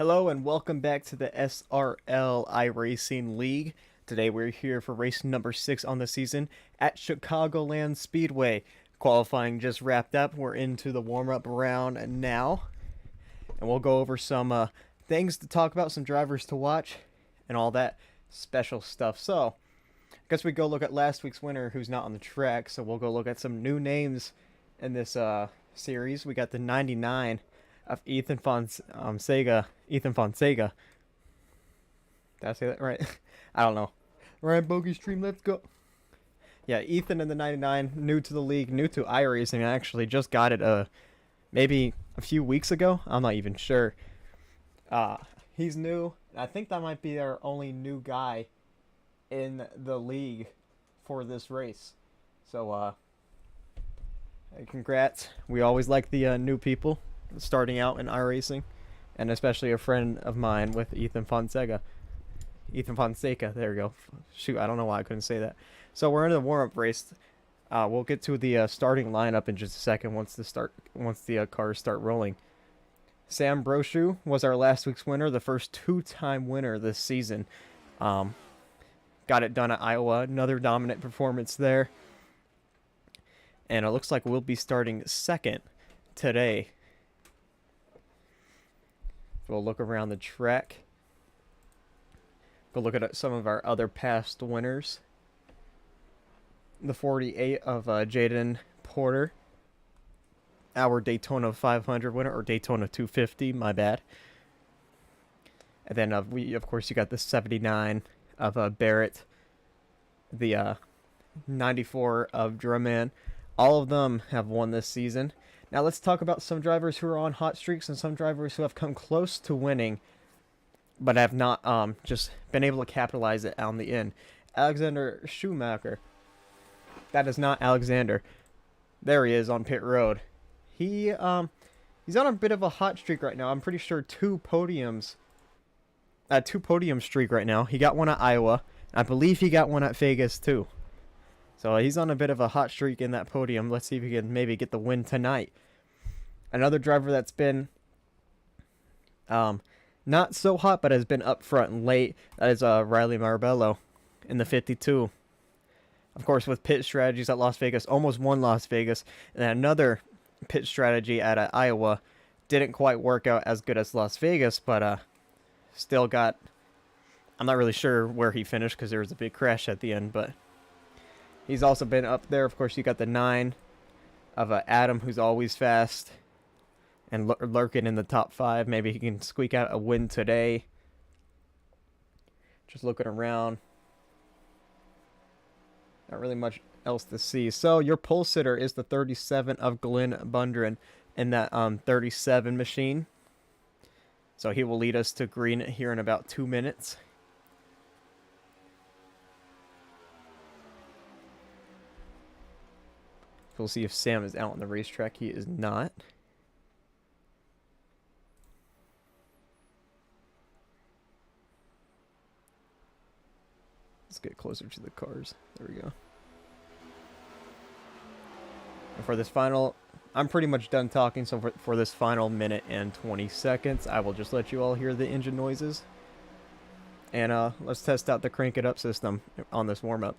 Hello and welcome back to the SRL Iracing League. Today we're here for race number 6 on the season at Chicagoland Speedway. Qualifying just wrapped up. We're into the warm-up round now. And we'll go over some things to talk about, some drivers to watch, and all that special stuff. So, I guess we go look at last week's winner who's not on the track. So we'll go look at some new names in this series. We got the 99 of Ethan Fonseca. Ethan Fonseca. Did I say that right? I don't know. Ryan Bogey Stream, let's go. Yeah, Ethan in the 99, new to the league, new to iRacing. I actually just got it maybe a few weeks ago. I'm not even sure. He's new. I think that might be our only new guy in the league for this race. So, congrats. We always like the new people starting out in iRacing, and especially a friend of mine with Ethan Fonseca. Ethan Fonseca, there we go. Shoot, I don't know why I couldn't say that. So we're in the warm-up race. We'll get to the starting lineup in just a second once the cars start rolling. Sam Brochu was our last week's winner, the first two-time winner this season. Got it done at Iowa. Another dominant performance there. And it looks like we'll be starting second today. We'll look around the track. Go look at some of our other past winners. The 48 of Jaden Porter. Our Daytona 500 winner, or Daytona 250, my bad. And then, of course, you got the 79 of Barrett. The 94 of Drumman. All of them have won this season. Now let's talk about some drivers who are on hot streaks and some drivers who have come close to winning, but have not just been able to capitalize it on the end. Alexander Schumacher. That is not Alexander. There he is on pit road. He's on a bit of a hot streak right now. I'm pretty sure two podium streak right now. He got one at Iowa. I believe he got one at Vegas too. So he's on a bit of a hot streak in that podium. Let's see if he can maybe get the win tonight. Another driver that's been not so hot, but has been up front and late, that is Riley Marbello in the 52. Of course, with pit strategies at Las Vegas, almost won Las Vegas. And then another pit strategy at Iowa. Didn't quite work out as good as Las Vegas, but still got... I'm not really sure where he finished because there was a big crash at the end, but he's also been up there. Of course, you got the 9 of Adam, who's always fast and lurking in the top 5. Maybe he can squeak out a win today. Just looking around. Not really much else to see. So your pole sitter is the 37 of Glenn Bundren in that 37 machine. So he will lead us to green here in about 2 minutes. We'll see if Sam is out on the racetrack. He is not. Let's get closer to the cars. There we go. And for this final, I'm pretty much done talking, so for this final minute and 20 seconds, I will just let you all hear the engine noises. And let's test out the crank it up system on this warm-up.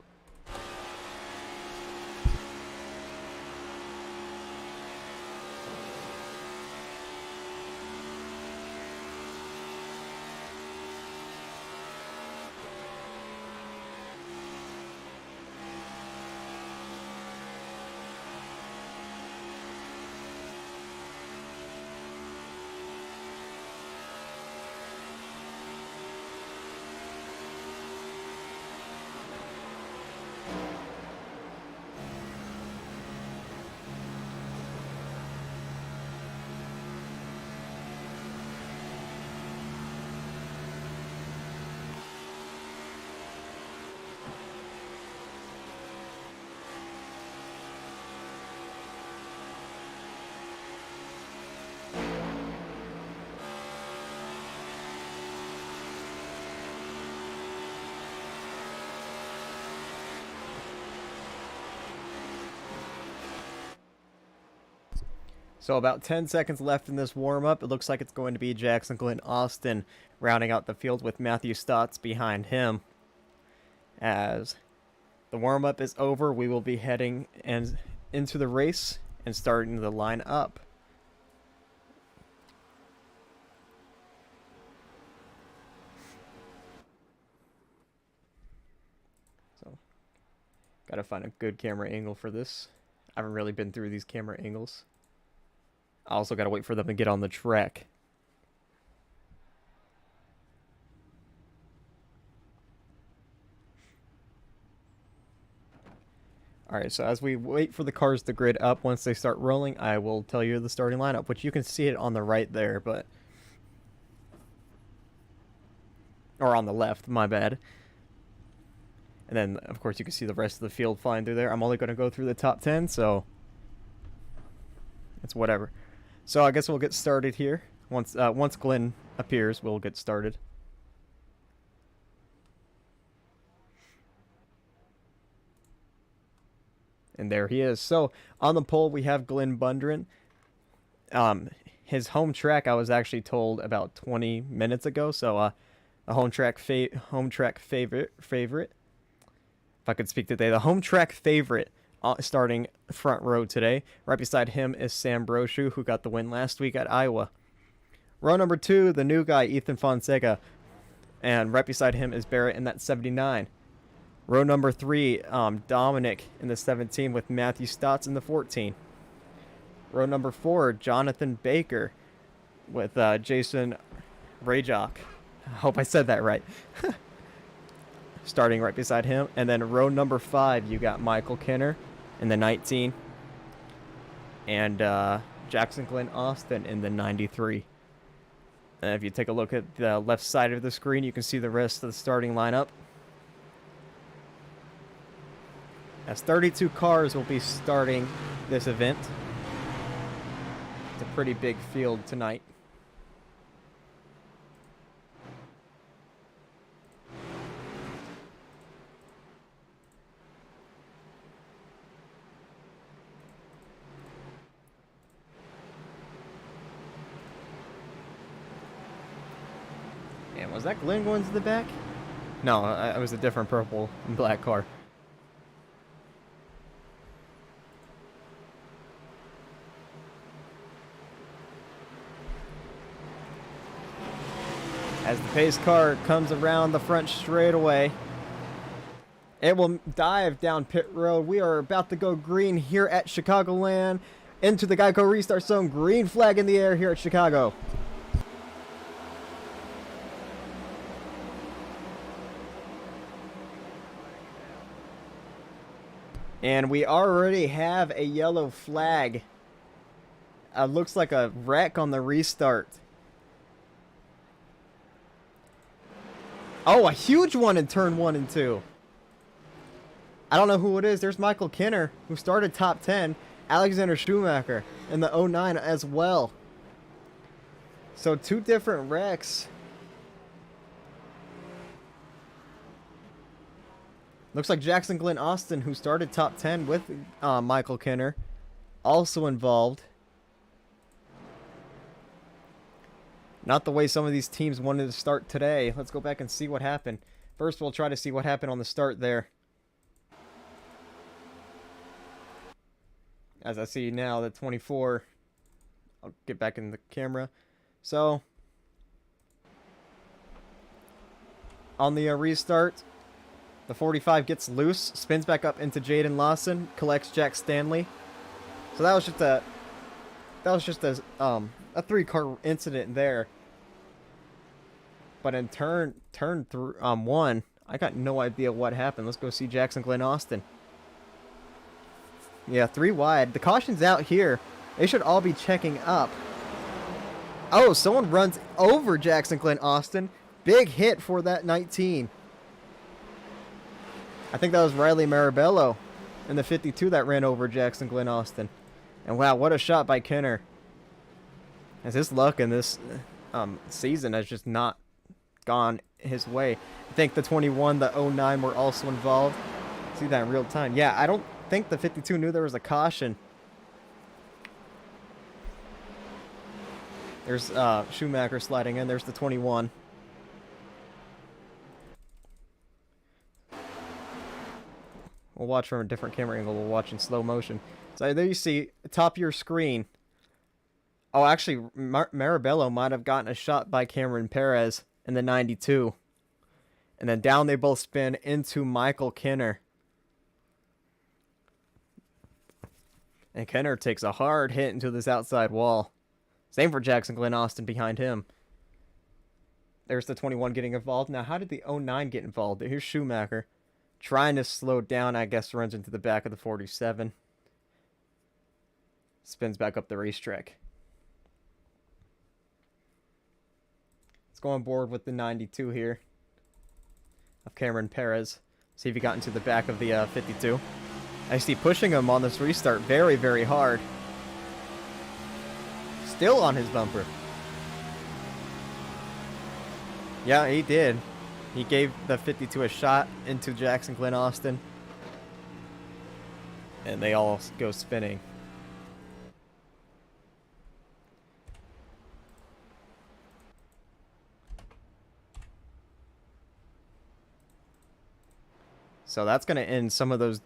So about 10 seconds left in this warm-up. It looks like it's going to be Jackson Glenn Austin rounding out the field with Matthew Stotts behind him. As the warm-up is over, we will be heading into the race and starting the line up. So, gotta find a good camera angle for this. I haven't really been through these camera angles. I also gotta wait for them to get on the track. Alright, so as we wait for the cars to grid up, once they start rolling, I will tell you the starting lineup, which you can see it on the right there, but... Or on the left, my bad. And then, of course, you can see the rest of the field flying through there. I'm only going to go through the top 10, so... It's whatever. So I guess we'll get started here. Once Glenn appears, we'll get started. And there he is. So on the pole we have Glenn Bundren. His home track I was actually told about 20 minutes ago. So a home track favorite. If I could speak today, the home track favorite. Starting front row today. Right beside him is Sam Brochu, who got the win last week at Iowa. Row number 2, the new guy, Ethan Fonseca. And right beside him is Barrett in that 79. Row number 3, Dominic in the 17 with Matthew Stotts in the 14. Row number 4, Jonathan Baker with Jason Rajok. I hope I said that right. Starting right beside him. And then row number 5, you got Michael Kenner in the 19. And Jackson Glenn Austin in the 93. And if you take a look at the left side of the screen, you can see the rest of the starting lineup. As 32 cars will be starting this event. It's a pretty big field tonight. And was that Glenn going to the back? No, it was a different purple and black car. As the pace car comes around the front straightaway, it will dive down pit road. We are about to go green here at Chicagoland. Into the Geico restart zone. Green flag in the air here at Chicago. And we already have a yellow flag. Looks like a wreck on the restart. Oh, a huge one in turn 1 and 2. I don't know who it is. There's Michael Kenner, who started top 10. Alexander Schumacher in the 09 as well. So 2 different wrecks. Looks like Jackson Glenn Austin, who started top 10 with Michael Kenner, also involved. Not the way some of these teams wanted to start today. Let's go back and see what happened. First, we'll try to see what happened on the start there. As I see now, the 24. I'll get back in the camera. So, on the restart, the 45 gets loose, spins back up into Jaden Lawson, collects Jack Stanley. So that was just a 3-car incident there. But in turn 1, I got no idea what happened. Let's go see Jackson Glenn Austin. Yeah, 3 wide. The caution's out here. They should all be checking up. Oh, someone runs over Jackson Glenn Austin. Big hit for that 19. I think that was Riley Marabello in the 52 that ran over Jackson Glenn Austin. And wow, what a shot by Kenner. As his luck in this season has just not gone his way. I think the 21, the 09 were also involved. See that in real time. Yeah, I don't think the 52 knew there was a caution. There's Schumacher sliding in. There's the 21. We'll watch from a different camera angle. We'll watch in slow motion. So there you see, top of your screen. Oh, actually, Marabello might have gotten a shot by Cameron Perez in the 92. And then down they both spin into Michael Kinner. And Kinner takes a hard hit into this outside wall. Same for Jackson Glenn Austin behind him. There's the 21 getting involved. Now, how did the 09 get involved? Here's Schumacher. Trying to slow down, I guess, runs into the back of the 47. Spins back up the racetrack. Let's go on board with the 92 here of Cameron Perez. See if he got into the back of the 52. I see pushing him on this restart very, very hard. Still on his bumper. Yeah, he did. He gave the 52 a shot into Jackson Glenn Austin. And they all go spinning. So that's going to end some of those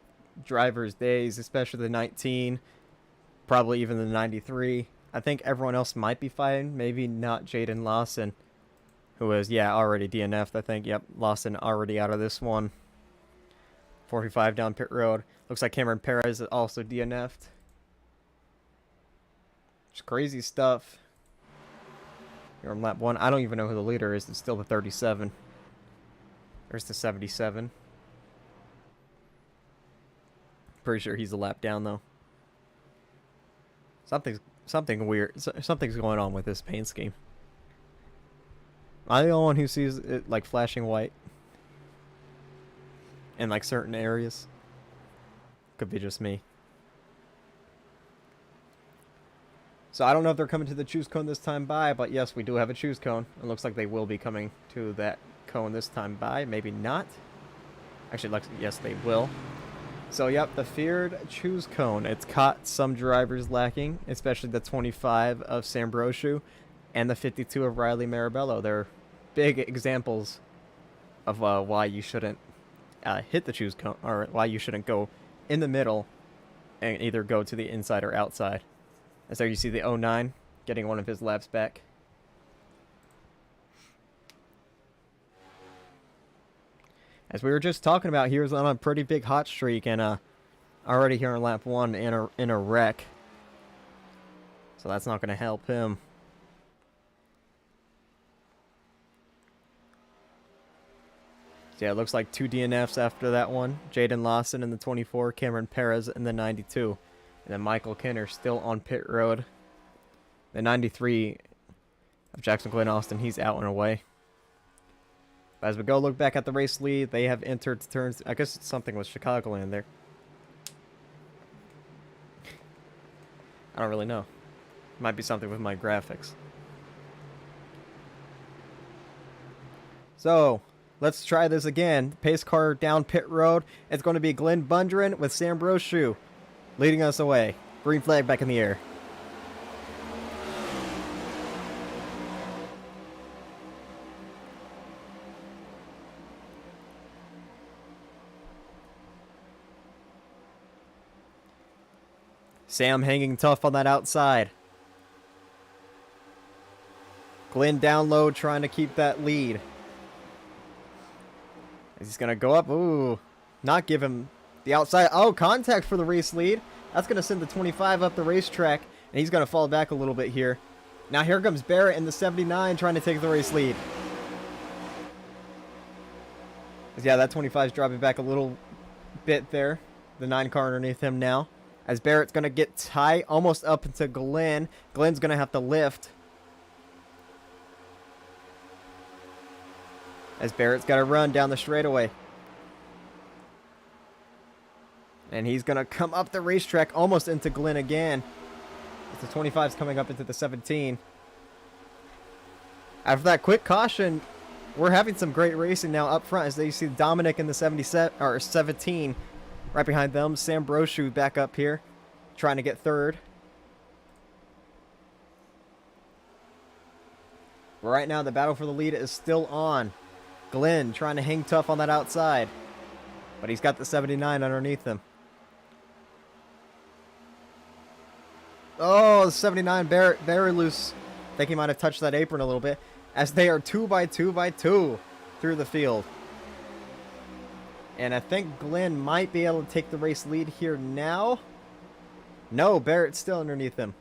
drivers' days, especially the 19, probably even the 93. I think everyone else might be fine. Maybe not Jaden Lawson, who is, yeah, already DNF'd, I think. Yep, Lawson already out of this one. 45 down pit road. Looks like Cameron Perez is also DNF'd. Just crazy stuff. Here on lap 1. I don't even know who the leader is. It's still the 37. There's the 77. Pretty sure he's a lap down, though. Something weird. Something's going on with this paint scheme. Am I the only one who sees it like flashing white in like certain areas? Could be just me. So I don't know if they're coming to the choose cone this time by, but yes, we do have a choose cone. It looks like they will be coming to that cone this time by. Maybe not. Actually, yes, they will. So, yep, the feared choose cone. It's caught some drivers lacking, especially the 25 of Sambroshu and the 52 of Riley Marabello. They're big examples of why you shouldn't hit the choose cone, or why you shouldn't go in the middle and either go to the inside or outside. As there you see the 09 getting one of his laps back. As we were just talking about, he was on a pretty big hot streak and already here on lap 1 in a wreck. So that's not going to help him. So yeah, it looks like 2 DNFs after that one. Jaden Lawson in the 24, Cameron Perez in the 92. And then Michael Kinner still on pit road. The 93 of Jackson Glenn Austin, he's out and away. As we go look back at the race lead, they have entered turns. I guess something with Chicagoland there. I don't really know. Might be something with my graphics. So, let's try this again. Pace car down pit road. It's going to be Glenn Bundren with Sam Brochu leading us away. Green flag back in the air. Sam hanging tough on that outside. Glenn down low trying to keep that lead. He's going to go up. Ooh, not give him the outside. Oh, contact for the race lead. That's going to send the 25 up the racetrack, and he's going to fall back a little bit here. Now here comes Barrett in the 79 trying to take the race lead. Yeah, that 25 is dropping back a little bit there. The 9 car underneath him now. As Barrett's going to get tight, almost up into Glenn. Glenn's going to have to lift. As Barrett's got to run down the straightaway. And he's going to come up the racetrack almost into Glenn again. As the 25's coming up into the 17. After that quick caution, we're having some great racing now up front. As you see Dominic in the 17. Right behind them, Sam Brochu back up here, trying to get third. But right now, the battle for the lead is still on. Glenn trying to hang tough on that outside. But he's got the 79 underneath him. Oh, the 79 very loose. I think he might have touched that apron a little bit. As they are 2 by 2 by 2 through the field. And I think Glenn might be able to take the race lead here now. No, Barrett's still underneath him.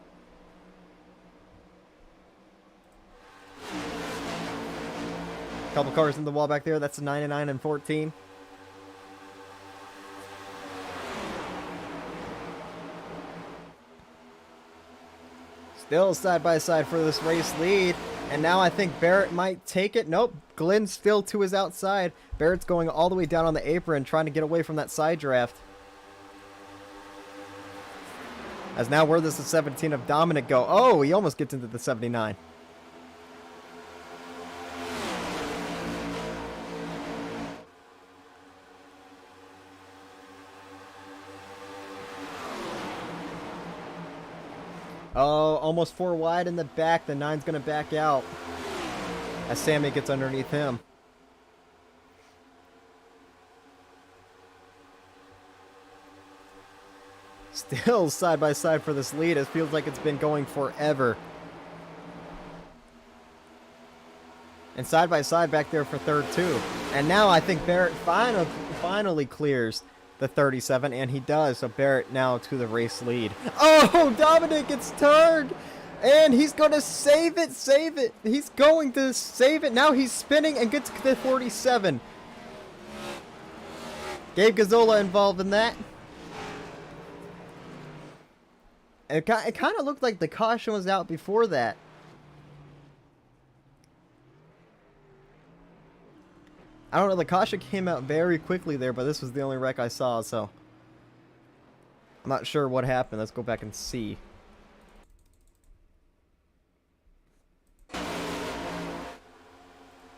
Couple cars in the wall back there. That's a 99 and 14. Still side by side for this race lead. And now I think Barrett might take it. Nope. Glenn's still to his outside. Barrett's going all the way down on the apron, trying to get away from that side draft. As now where does the 17 of Dominic go? Oh, he almost gets into the 79. Oh, almost 4 wide in the back. The 9's going to back out as Sammy gets underneath him. Still side by side for this lead. It feels like it's been going forever. And side by side back there for third too. And now I think Barrett finally clears the 37, and he does. So Barrett now to the race lead. Oh, Dominic gets turned, and he's going to save it. He's going to save it. Now he's spinning and gets to the 47. Gabe Gazzola involved in that. It kind of looked like the caution was out before that. I don't know, the caution came out very quickly there, but this was the only wreck I saw, so I'm not sure what happened. Let's go back and see.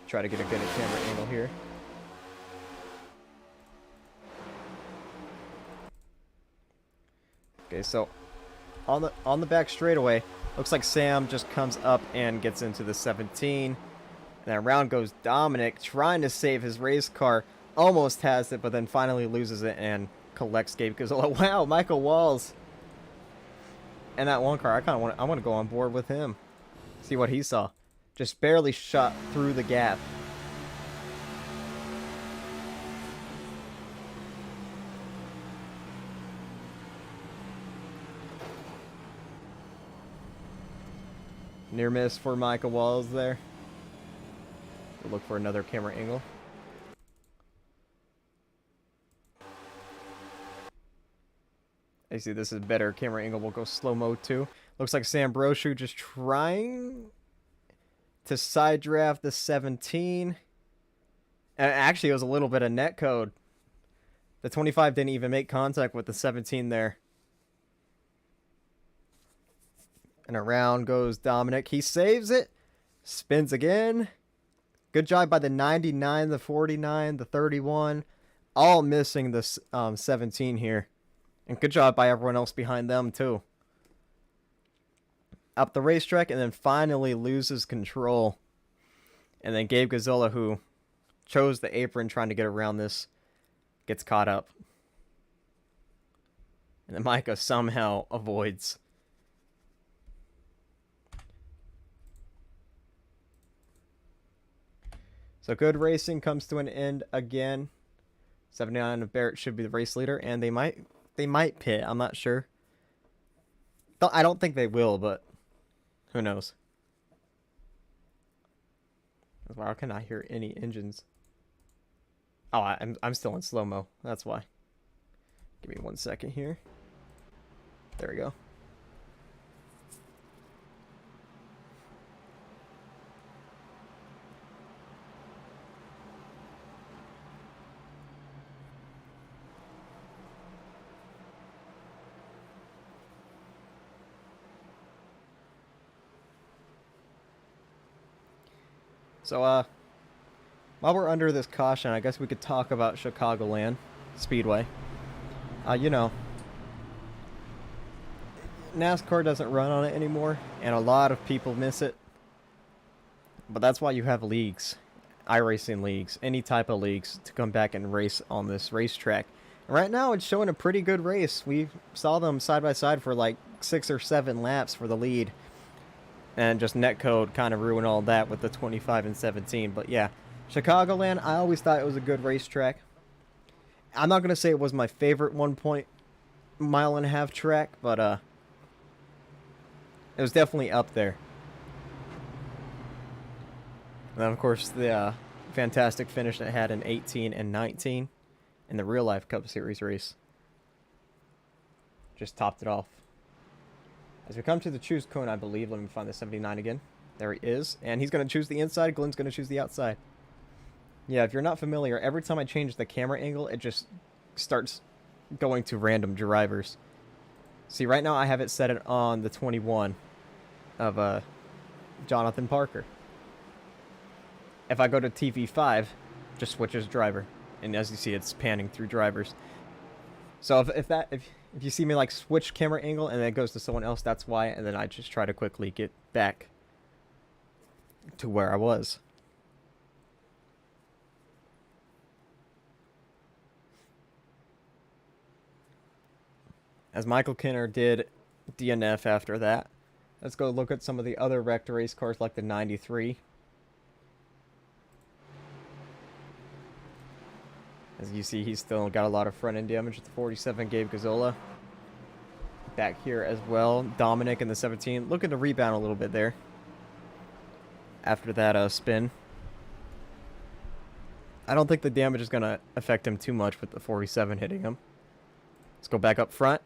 Try to get a good camera angle here. Okay, so on the back straightaway, looks like Sam just comes up and gets into the 17. And then around goes Dominic, trying to save his race car. Almost has it, but then finally loses it and collects Gabe Gazzola. Wow, Michael Walls. And that one car, I want to go on board with him. See what he saw. Just barely shot through the gap. Near miss for Michael Walls there. We'll look for another camera angle. I see this is a better camera angle. We'll go slow-mo too. Looks like Sam Brochu just trying to side draft the 17. And actually, it was a little bit of net code. The 25 didn't even make contact with the 17 there. And around goes Dominic. He saves it. Spins again. Good job by the 99, the 49, the 31. All missing the 17 here. And good job by everyone else behind them, too. Up the racetrack, and then finally loses control. And then Gabe Gazzola, who chose the apron trying to get around this, gets caught up. And then Micah somehow avoids. So good racing comes to an end again. 79 of Barrett should be the race leader, and they might pit. I'm not sure. I don't think they will, but who knows? Why can I hear any engines? Oh, I'm still in slow-mo. That's why. Give me 1 second here. There we go. So, while we're under this caution, I guess we could talk about Chicagoland Speedway. You know, NASCAR doesn't run on it anymore, and a lot of people miss it. But that's why you have leagues, iRacing leagues, any type of leagues to come back and race on this racetrack. And right now, it's showing a pretty good race. We saw them side by side for like 6 or 7 laps for the lead. And just netcode kind of ruined all that with the 25 and 17. But yeah, Chicagoland, I always thought it was a good racetrack. I'm not going to say it was my favorite 1.5 mile track, but it was definitely up there. And then, of course, the fantastic finish that it had in 18 and 19 in the real life Cup Series race. Just topped it off. As we come to the choose cone, I believe, let me find the 79 again. There he is. And he's going to choose the inside. Glenn's going to choose the outside. Yeah, if you're not familiar, every time I change the camera angle, it just starts going to random drivers. See, right now I have it set on the 21 of Jonathan Parker. If I go to TV5, just switches driver. And as you see, it's panning through drivers. So if you see me like switch camera angle and then it goes to someone else, that's why. And then I just try to quickly get back to where I was. As Michael Kinner did DNF after that. Let's go look at some of the other wrecked race cars like the 93. As you see, he's still got a lot of front end damage with the 47, Gabe Gazzola. Back here as well, Dominic in the 17. Looking to rebound a little bit there. After that spin. I don't think the damage is going to affect him too much with the 47 hitting him. Let's go back up front.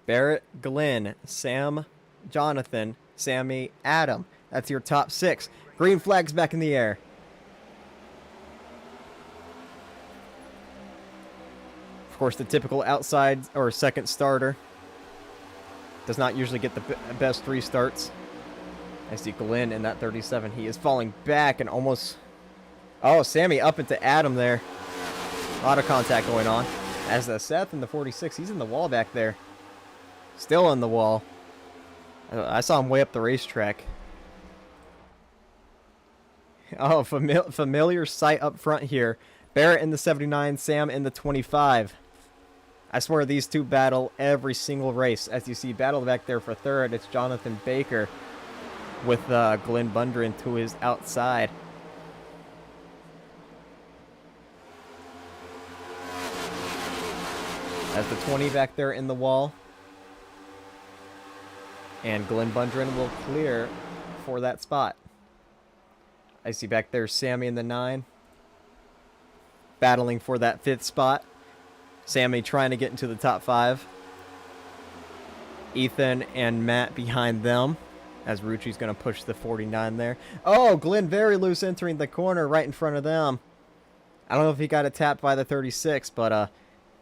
Barrett, Glenn, Sam, Jonathan, Sammy, Adam. That's your top 6. Green flag's back in the air. Of course, the typical outside or second starter does not usually get the best 3 starts. I see Glenn in that 37. He is falling back and almost... Oh, Sammy up into Adam there. A lot of contact going on. As Seth in the 46, he's in the wall back there. Still in the wall. I saw him way up the racetrack. Oh, familiar sight up front here. Barrett in the 79, Sam in the 25. I swear these two battle every single race. As you see, battle back there for third, it's Jonathan Baker with Glenn Bundren to his outside. As the 20 back there in the wall. And Glenn Bundren will clear for that spot. I see back there Sammy in the 9. Battling for that 5th spot. Sammy trying to get into the top 5. Ethan and Matt behind them. As Rucci's going to push the 49 there. Oh, Glenn very loose entering the corner right in front of them. I don't know if he got it tapped by the 36, but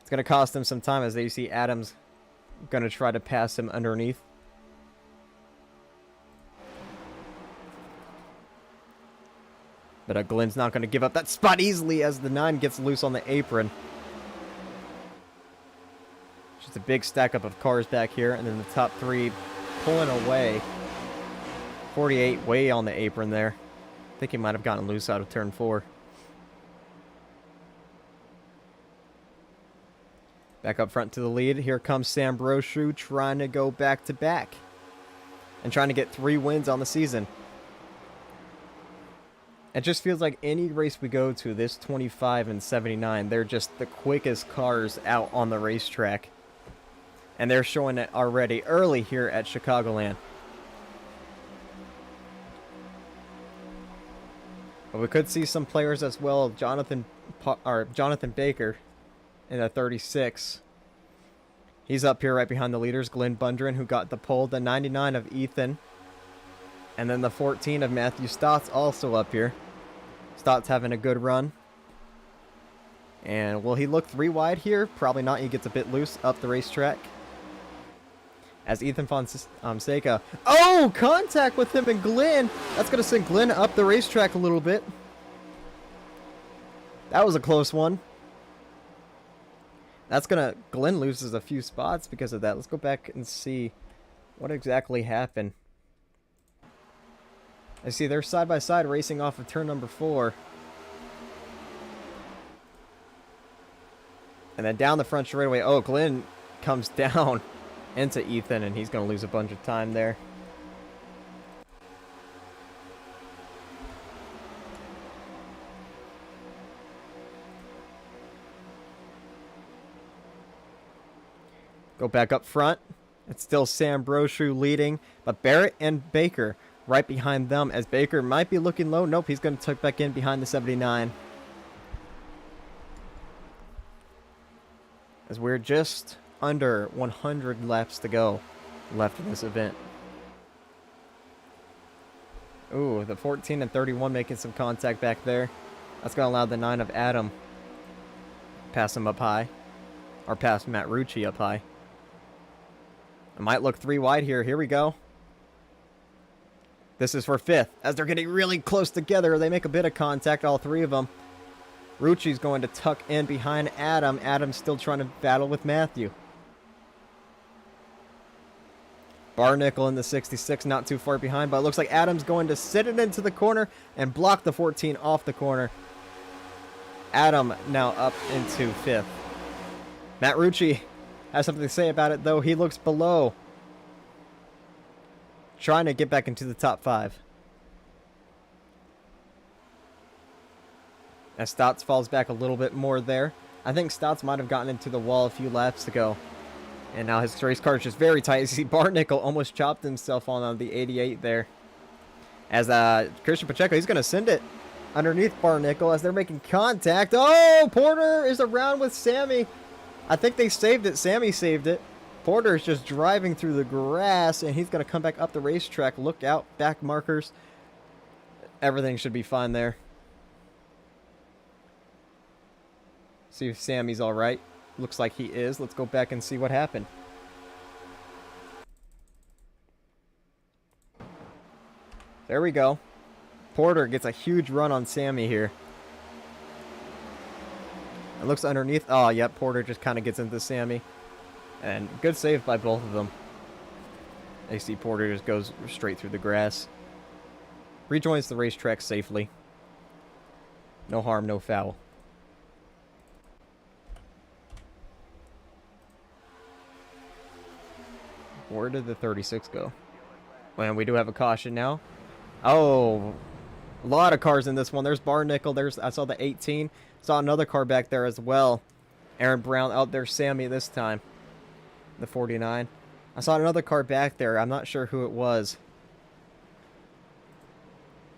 it's going to cost him some time as they see Adams going to try to pass him underneath. But Glenn's not going to give up that spot easily as the 9 gets loose on the apron. Just a big stack up of cars back here. And then the top 3 pulling away. 48 way on the apron there. I think he might have gotten loose out of turn 4. Back up front to the lead. Here comes Sam Brochu trying to go back to back. And trying to get 3 wins on the season. It just feels like any race we go to, this 25 and 79, they're just the quickest cars out on the racetrack. And they're showing it already early here at Chicagoland. But we could see some players as well. Jonathan Baker in a 36. He's up here right behind the leaders. Glenn Bundren, who got the pole. The 99 of Ethan. And then the 14 of Matthew Stotts also up here. Stotts having a good run. And will he look 3 wide here? Probably not. He gets a bit loose up the racetrack. As Ethan Fonseca. Oh! Contact with him and Glenn. That's going to send Glenn up the racetrack a little bit. That was a close one. That's going to... Glenn loses a few spots because of that. Let's go back and see what exactly happened. I see they're side by side racing off of turn number 4. And then down the front straightaway. Oh, Glenn comes down into Ethan, and he's going to lose a bunch of time there. Go back up front. It's still Sam Brochu leading, but Barrett and Baker right behind them, as Baker might be looking low. Nope, he's going to tuck back in behind the 79. As we're just under 100 laps to go left in this event. Ooh, the 14 and 31 making some contact back there. That's going to allow the 9 of Adam pass him up high. Or pass Matt Rucci up high. It might look 3 wide here. Here we go. This is for 5th. As they're getting really close together, they make a bit of contact, all 3 of them. Rucci's going to tuck in behind Adam. Adam's still trying to battle with Matthew. Barnickel in the 66, not too far behind, but it looks like Adam's going to sit it into the corner and block the 14 off the corner. Adam now up into 5th. Matt Rucci has something to say about it, though. He looks below, trying to get back into the top 5. As Stotts falls back a little bit more there. I think Stotts might have gotten into the wall a few laps ago. And now his race car is just very tight. You see Barnickel almost chopped himself on the 88 there. As Christian Pacheco, he's going to send it underneath Barnickel as they're making contact. Oh, Porter is around with Sammy. I think they saved it. Sammy saved it. Porter is just driving through the grass, and he's going to come back up the racetrack. Look out, back markers. Everything should be fine there. See if Sammy's all right. Looks like he is. Let's go back and see what happened. There we go. Porter gets a huge run on Sammy here. It looks underneath. Oh, yep. Porter just kind of gets into Sammy. And good save by both of them. AC Porter just goes straight through the grass. Rejoins the racetrack safely. No harm, no foul. Where did the 36 go? And we do have a caution now. Oh, a lot of cars in this one. There's Barnickel. I saw the 18. Saw another car back there as well. Aaron Brown out there. Sammy this time. The 49. I saw another car back there. I'm not sure who it was.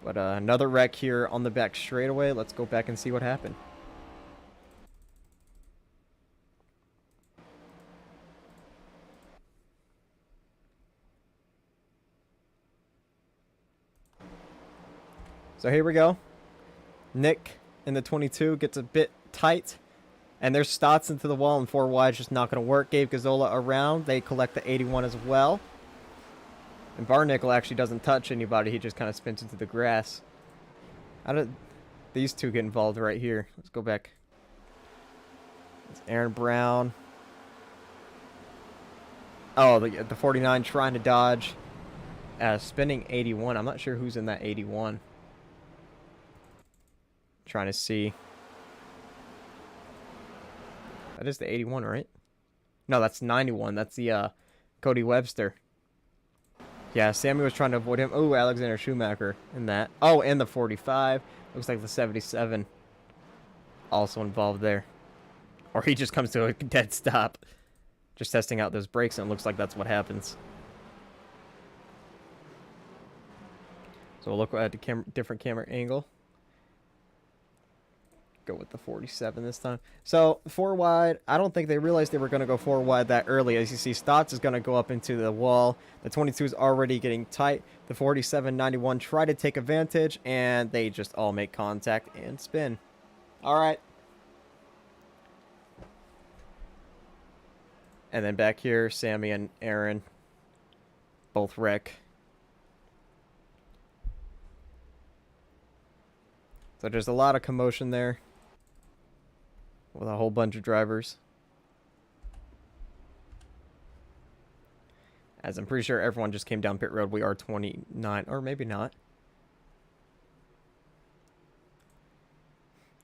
But another wreck here on the back straightaway. Let's go back and see what happened. So here we go. Nick in the 22 gets a bit tight. And there's Stotts into the wall, and 4 wide just not going to work. Gabe Gazzola around. They collect the 81 as well. And Barnickel actually doesn't touch anybody. He just kind of spins into the grass. How did these two get involved right here? Let's go back. It's Aaron Brown. Oh, the 49 trying to dodge. Spinning 81. I'm not sure who's in that 81. Trying to see. That is the 81, right? No, that's 91. That's the Cody Webster. Yeah, Sammy was trying to avoid him. Oh, Alexander Schumacher in that. Oh, and the 45. Looks like the 77 also involved there. Or he just comes to a dead stop. Just testing out those brakes, and it looks like that's what happens. So we'll look at the different camera angle. Go with the 47 this time. So 4 wide. I don't think they realized they were going to go 4 wide that early. As you see, Stotts is going to go up into the wall. The 22 is already getting tight. The 47, 91 try to take advantage, and they just all make contact and spin. All right. And then back here, Sammy and Aaron both wreck. So there's a lot of commotion there with a whole bunch of drivers. As I'm pretty sure everyone just came down pit road. We are 29, or maybe not.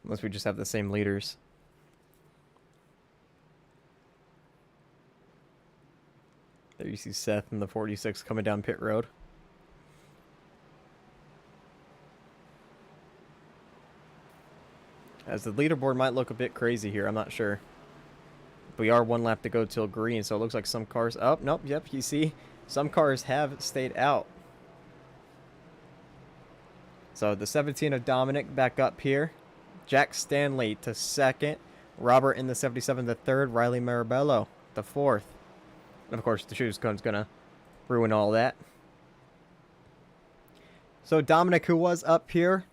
Unless we just have the same leaders. There you see Seth in the 46 coming down pit road. As the leaderboard might look a bit crazy here, I'm not sure. We are one lap to go till green, so it looks like some cars... Oh, nope, yep, you see, some cars have stayed out. So the 17 of Dominic back up here. Jack Stanley to second. Robert in the 77 to third. Riley Marabello to fourth. And of course, the shoes cone's going to ruin all that. So Dominic, who was up here,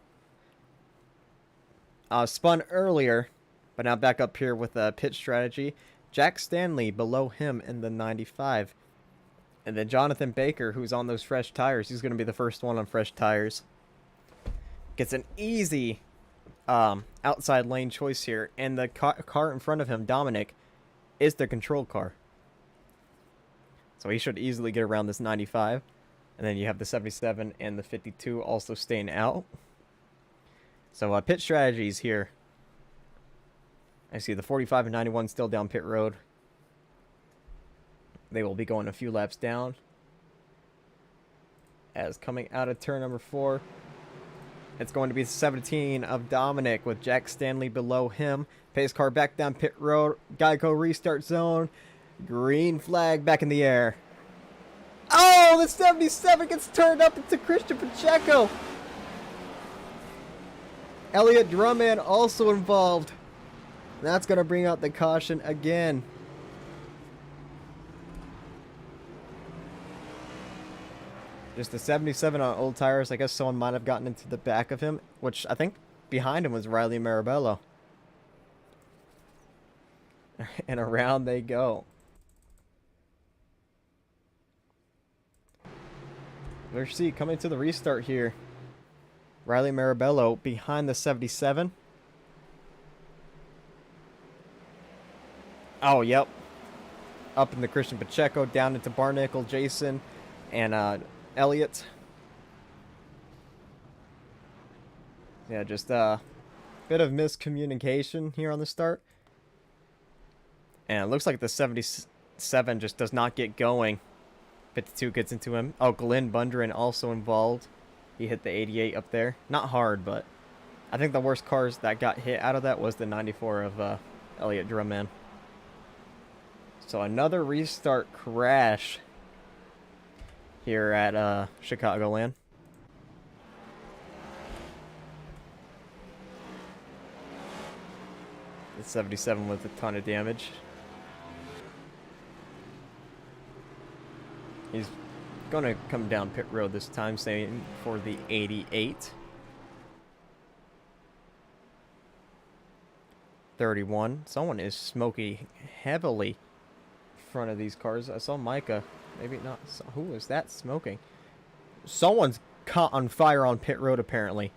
spun earlier, but now back up here with a pit strategy. Jack Stanley below him in the 95. And then Jonathan Baker, who's on those fresh tires. He's going to be the first one on fresh tires. Gets an easy outside lane choice here. And the car in front of him, Dominic, is the control car. So he should easily get around this 95. And then you have the 77 and the 52 also staying out. So pit strategies here. I see the 45 and 91 still down pit road. They will be going a few laps down. As coming out of turn number 4, it's going to be the 17 of Dominic with Jack Stanley below him. Pace car back down pit road. Geico restart zone. Green flag back in the air. Oh, the 77 gets turned up into Christian Pacheco. Elliott Drumman also involved. That's going to bring out the caution again. Just the 77 on old tires. I guess someone might have gotten into the back of him, which I think behind him was Riley Marabello. And around they go. Let's see, coming to the restart here. Riley Marabello behind the 77. Oh, yep. Up in the Christian Pacheco, down into Barnacle, Jason, and Elliott. Yeah, just a bit of miscommunication here on the start. And it looks like the 77 just does not get going. 52 gets into him. Oh, Glenn Bundren also involved. He hit the 88 up there. Not hard, but I think the worst cars that got hit out of that was the 94 of Elliott Drumman. So another restart crash here at Chicagoland. The 77 with a ton of damage. He's going to come down pit road this time, saying for the 88. 31. Someone is smoking heavily in front of these cars. I saw Micah. Maybe not. Who is that smoking? Someone's caught on fire on pit road, apparently.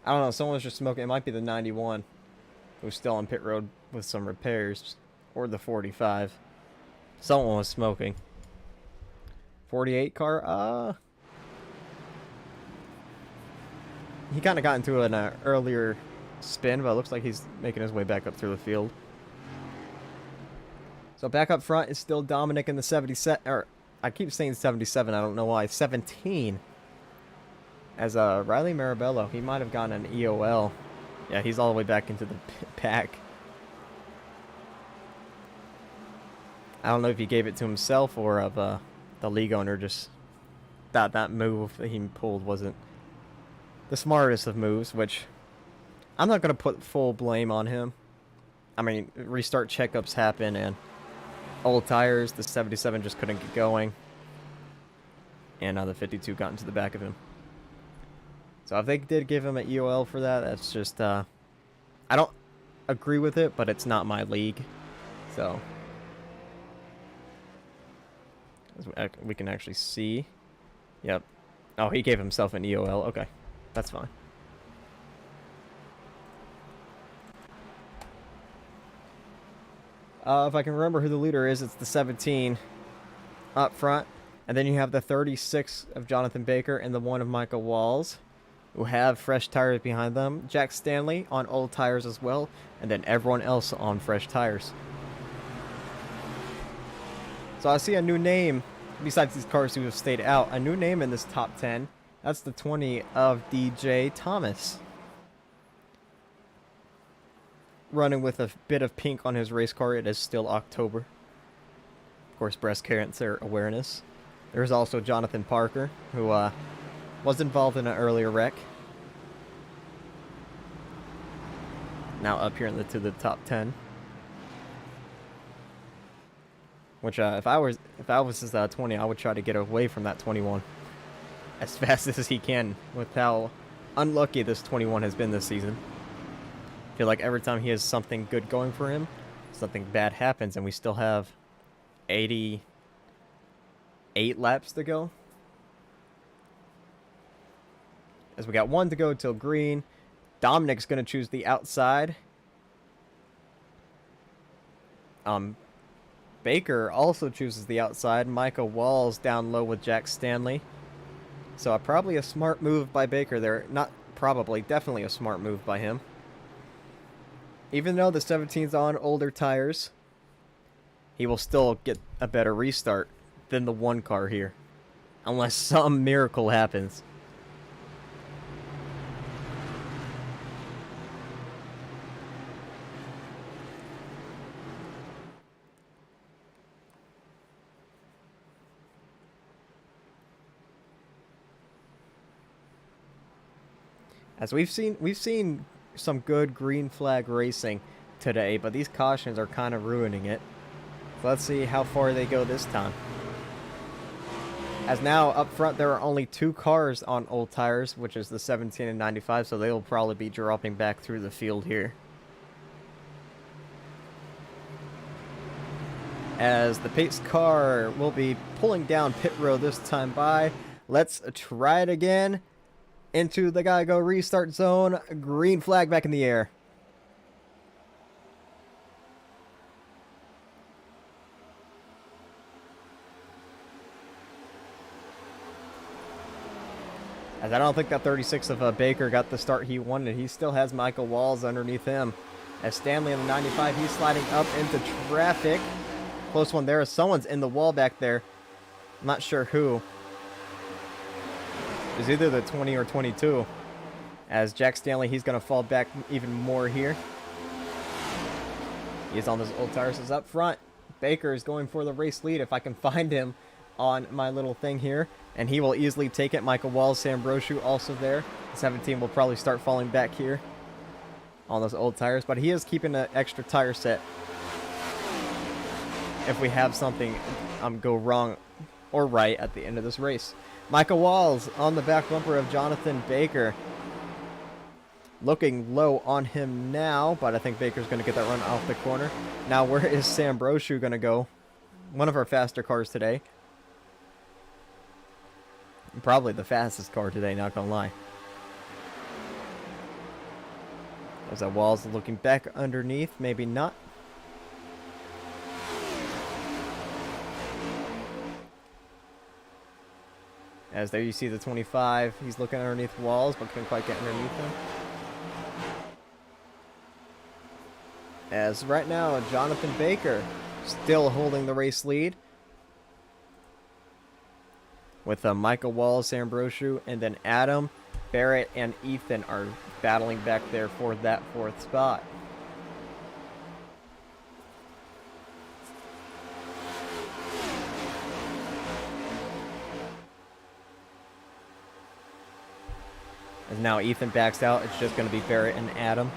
I don't know. Someone's just smoking. It might be the 91 who's still on pit road with some repairs. Or the 45. Someone was smoking. 48 car. He kind of got into an earlier spin, but it looks like he's making his way back up through the field. So back up front is still Dominic in the 77. Or I keep saying 77. I don't know why. 17. As Riley Marabello, he might have gotten an EOL. Yeah, he's all the way back into the pack. I don't know if he gave it to himself or of the league owner just thought that move that he pulled wasn't the smartest of moves, which I'm not going to put full blame on him. I mean, restart checkups happen and old tires, the 77 just couldn't get going. And now the 52 got into the back of him. So if they did give him an EOL for that, that's just, I don't agree with it, but it's not my league. So we can actually see. Yep. Oh, he gave himself an EOL. Okay. That's fine. If I can remember who the leader is, it's the 17 up front. And then you have the 36 of Jonathan Baker and the 1 of Michael Walls, who have fresh tires behind them. Jack Stanley on old tires as well, and then everyone else on fresh tires. So I see a new name, besides these cars who have stayed out, a new name in this top 10. That's the 20 of DJ Thomas. Running with a bit of pink on his race car. It is still October. Of course, breast cancer awareness. There's also Jonathan Parker, who was involved in an earlier wreck. Now up here to the top 10. Which, if I was this 20, I would try to get away from that 21 as fast as he can, with how unlucky this 21 has been this season. I feel like every time he has something good going for him, something bad happens, and we still have 88 laps to go. As we got 1 to go till green. Dominic's going to choose the outside. Baker also chooses the outside. Michael Walls down low with Jack Stanley. So probably a smart move by Baker there. Not probably, definitely a smart move by him. Even though the 17's on older tires, he will still get a better restart than the 1 car here. Unless some miracle happens. As we've seen some good green flag racing today, but these cautions are kind of ruining it. So let's see how far they go this time. As now up front there are only 2 cars on old tires, which is the 17 and 95, so they will probably be dropping back through the field here. As the pace car will be pulling down pit road this time by. Let's try it again. Into the gotta go restart zone. Green flag back in the air. As I don't think that 36 of Baker got the start he wanted. He still has Michael Walls underneath him. As Stanley in the 95, he's sliding up into traffic. Close one there. Someone's in the wall back there. I'm not sure who. It's either the 20 or 22. As Jack Stanley, he's going to fall back even more here. He's on those old tires. Is up front. Baker is going for the race lead if I can find him on my little thing here. And he will easily take it. Michael Walls, Sam Brochu also there. 17 will probably start falling back here on those old tires. But he is keeping an extra tire set if we have something go wrong or right at the end of this race. Michael Walls on the back bumper of Jonathan Baker. Looking low on him now, but I think Baker's going to get that run off the corner. Now, where is Sam Brochu going to go? One of our faster cars today. Probably the fastest car today, not going to lie. There's that Walls looking back underneath. Maybe not. As there you see the 25. He's looking underneath Walls, but couldn't quite get underneath him. As right now, Jonathan Baker still holding the race lead. With Michael Walls, Sam Brochu, and then Adam, Barrett, and Ethan are battling back there for that 4th spot. As now Ethan backs out, it's just going to be Barrett and Adam.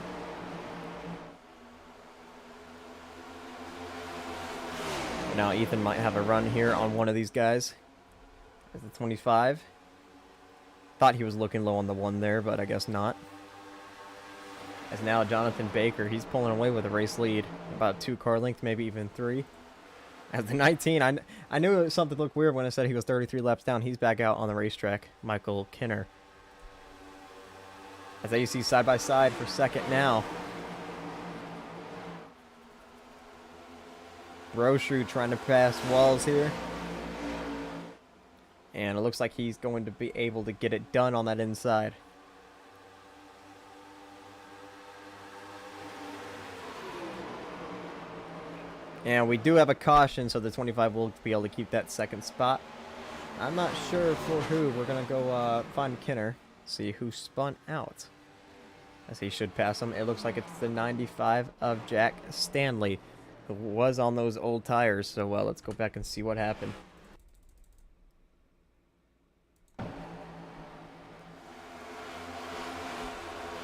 Now Ethan might have a run here on one of these guys. As the 25. Thought he was looking low on the 1 there, but I guess not. As now Jonathan Baker, he's pulling away with a race lead. About 2 car length, maybe even 3. As the 19, I knew something looked weird when I said he was 33 laps down. He's back out on the racetrack. Michael Kinner. As you see side by side for second now. Brochu trying to pass Walls here. And it looks like he's going to be able to get it done on that inside. And we do have a caution, so the 25 will be able to keep that second spot. I'm not sure for who. We're going to go find Kinner, see who spun out. As he should pass him. It looks like it's the 95 of Jack Stanley, who was on those old tires. So let's go back and see what happened.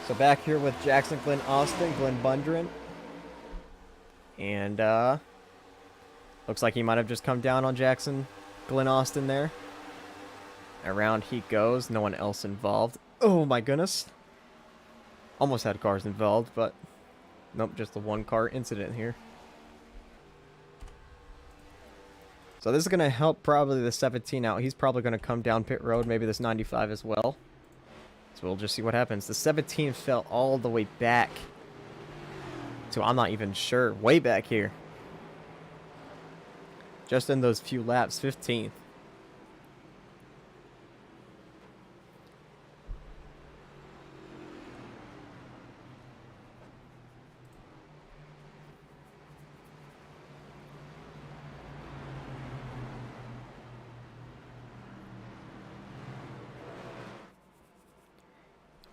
So back here with Jackson, Glenn Austin, Glenn Bundren. And looks like he might have just come down on Jackson, Glenn Austin there. Around he goes. No one else involved. Oh my goodness. Almost had cars involved, but nope, just the one car incident here. So this is going to help probably the 17 out. He's probably going to come down pit road, maybe this 95 as well. So we'll just see what happens. The 17 fell all the way back to, I'm not even sure, way back here. Just in those few laps, 15th.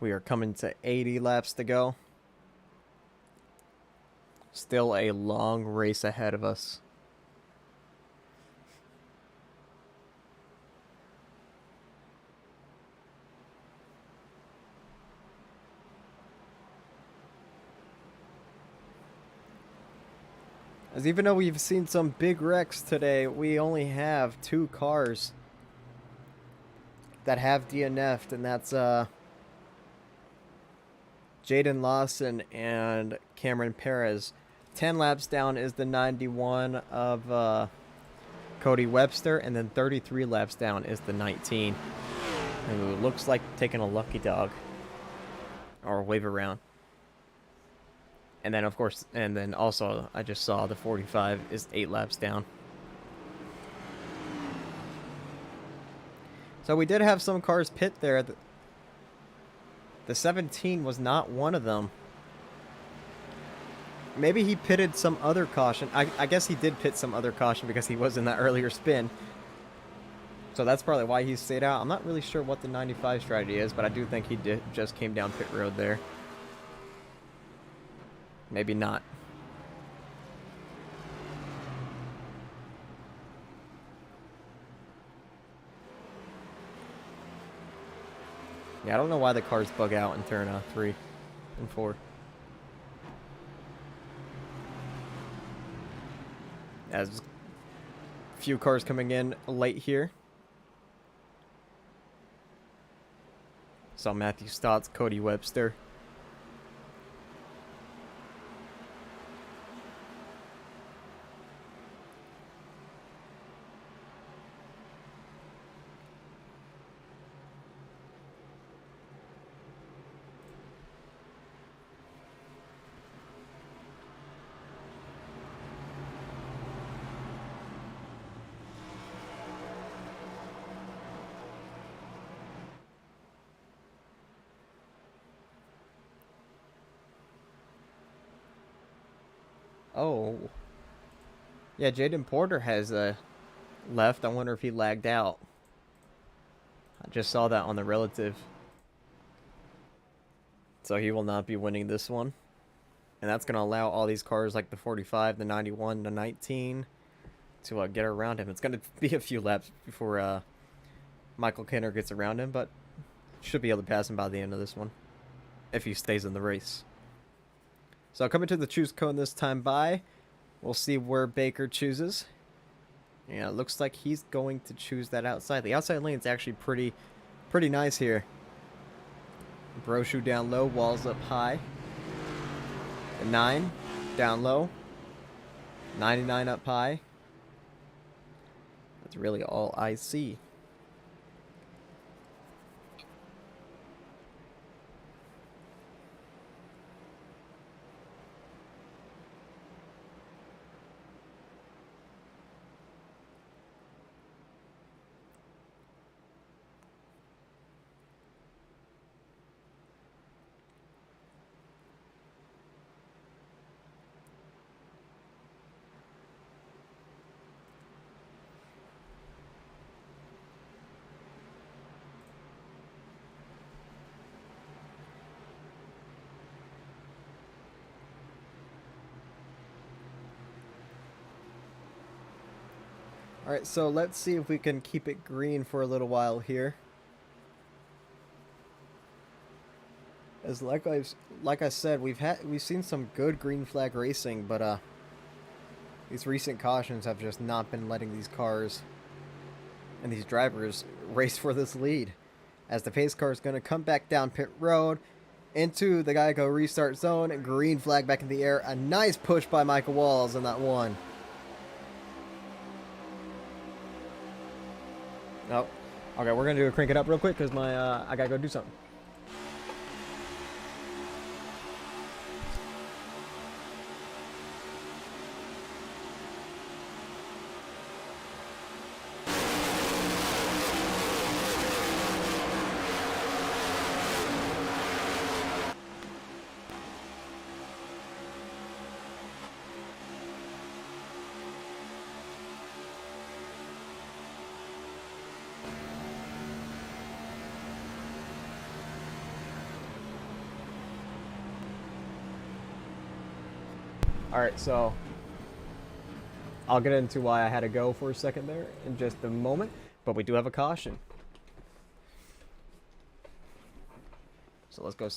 We are coming to 80 laps to go. Still a long race ahead of us. As even though we've seen some big wrecks today, we only have 2 cars that have DNF'd, and that's Jaden Lawson and Cameron Perez. 10 laps down is the 91 of Cody Webster, and then 33 laps down is the 19, who looks like taking a lucky dog or a wave around. And then, of course, and then also, I just saw the 45 is 8 laps down. So we did have some cars pit there. The 17 was not one of them. Maybe he pitted some other caution. I guess he did pit some other caution because he was in that earlier spin. So that's probably why he stayed out. I'm not really sure what the 95 strategy is, but I do think he just came down pit road there. Maybe not. Yeah, I don't know why the cars bug out in turn 3 and 4. As a few cars coming in late here. Saw Matthew Stotts, Cody Webster. Oh. Yeah, Jaden Porter has left. I wonder if he lagged out. I just saw that on the relative. So he will not be winning this one. And that's going to allow all these cars like the 45, the 91, the 19 to get around him. It's going to be a few laps before Michael Kinner gets around him, but should be able to pass him by the end of this one if he stays in the race. So coming to the choose cone this time by, we'll see where Baker chooses. Yeah, it looks like he's going to choose that outside. The outside lane's actually pretty nice here. Brochu down low, walls up high. The 9 down low. 99 up high. That's really all I see. Alright, so let's see if we can keep it green for a little while here. As like I said, we've seen some good green flag racing, but these recent cautions have just not been letting these cars and these drivers race for this lead. As the pace car is going to come back down pit road into the Geico restart zone, green flag back in the air. A nice push by Michael Walls on that one. Oh, okay, we're gonna crank it up real quick because I gotta go do something. Alright, so I'll get into why I had to go for a second there in just a moment, but we do have a caution. So let's go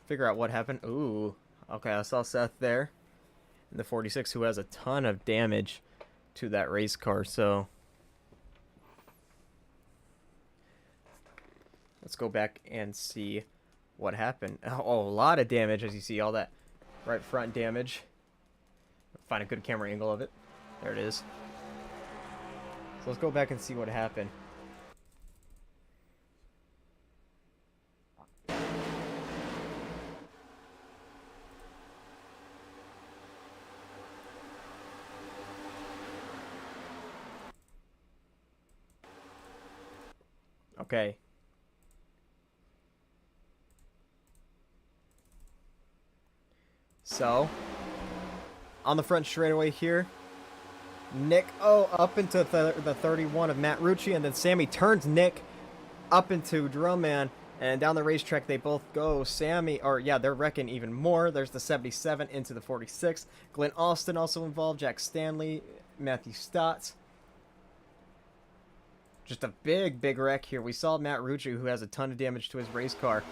figure out what happened. Ooh, okay, I saw Seth there in the 46 who has a ton of damage to that race car, so let's go back and see what happened. Oh, a lot of damage, as you see, all that right front damage. Find a good camera angle of it. There it is. So let's go back and see what happened. Okay. So, on the front straightaway here, Nick, up into the 31 of Matt Rucci, and then Sammy turns Nick up into Drumman, and down the racetrack they both go. They're wrecking even more. There's the 77 into the 46. Glenn Austin also involved, Jack Stanley, Matthew Stotts. Just a big wreck here. We saw Matt Rucci, who has a ton of damage to his race car.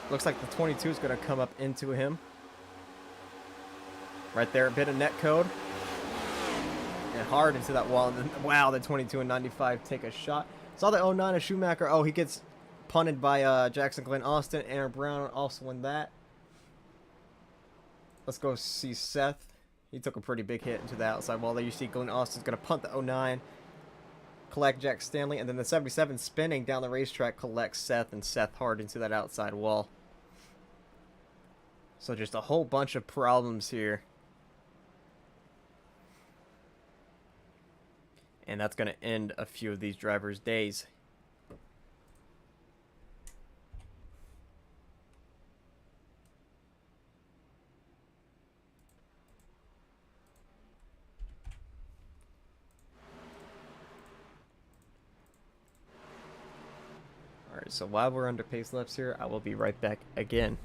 Looks like the 22 is going to come up into him. Right there, a bit of net code. And hard into that wall. And then, wow, the 22 and 95 take a shot. Saw the 09 of Schumacher. Oh, he gets punted by Jackson Glenn Austin. Aaron Brown also in that. Let's go see Seth. He took a pretty big hit into the outside wall there. You see Glenn Austin's going to punt the 09. Collect Jack Stanley. And then the 77 spinning down the racetrack collects Seth. And Seth hard into that outside wall. So just a whole bunch of problems here. And that's going to end a few of these drivers' days. Alright, so while we're under pace laps here, I will be right back again.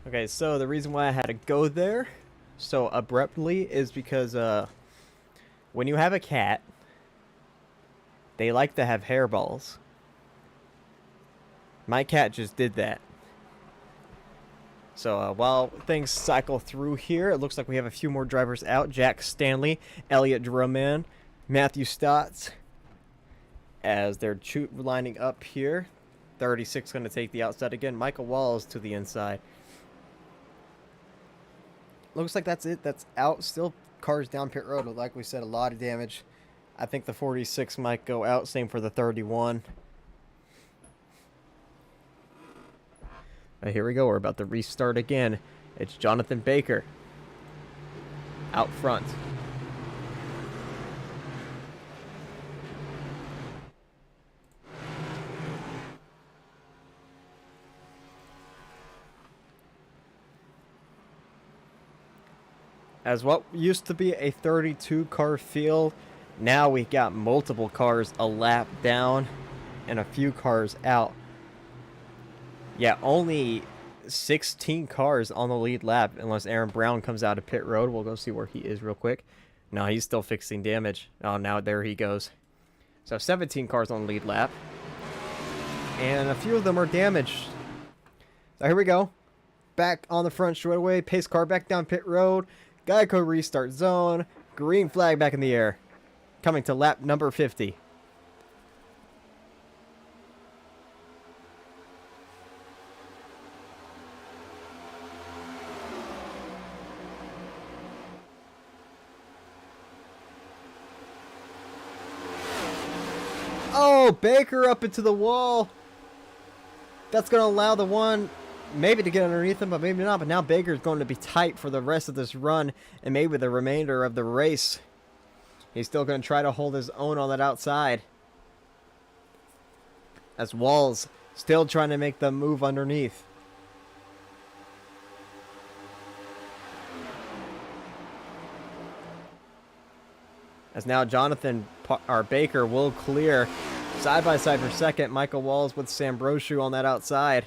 Okay, so the reason why I had to go there so abruptly is because when you have a cat, they like to have hairballs. My cat just did that. So while things cycle through here, it looks like we have a few more drivers out. Jack Stanley, Elliot Drummond, Matthew Stotts, as they're lining up here. 36 going to take the outside again. Michael Walls to the inside. Looks like that's it. That's out. Still cars down pit road. Like we said, a lot of damage. I think the 46 might go out. Same for the 31. Here we go. We're about to restart again. It's Jonathan Baker out front. As what used to be a 32 car field, now we got multiple cars a lap down and a few cars out. Yeah, only 16 cars on the lead lap unless Aaron Brown comes out of pit road. We'll go see where he is real quick. No, he's still fixing damage. Oh, now there he goes. So 17 cars on the lead lap. And a few of them are damaged. So here we go. Back on the front straightaway. Pace car back down pit road. Geico restart zone. Green flag back in the air. Coming to lap number 50. Oh, Baker up into the wall. That's going to allow the one maybe to get underneath him, but maybe not. But now Baker's going to be tight for the rest of this run and maybe the remainder of the race. He's still going to try to hold his own on that outside. As Walls still trying to make the move underneath. As now Baker will clear side by side for second. Michael Walls with Sam Brochu on that outside.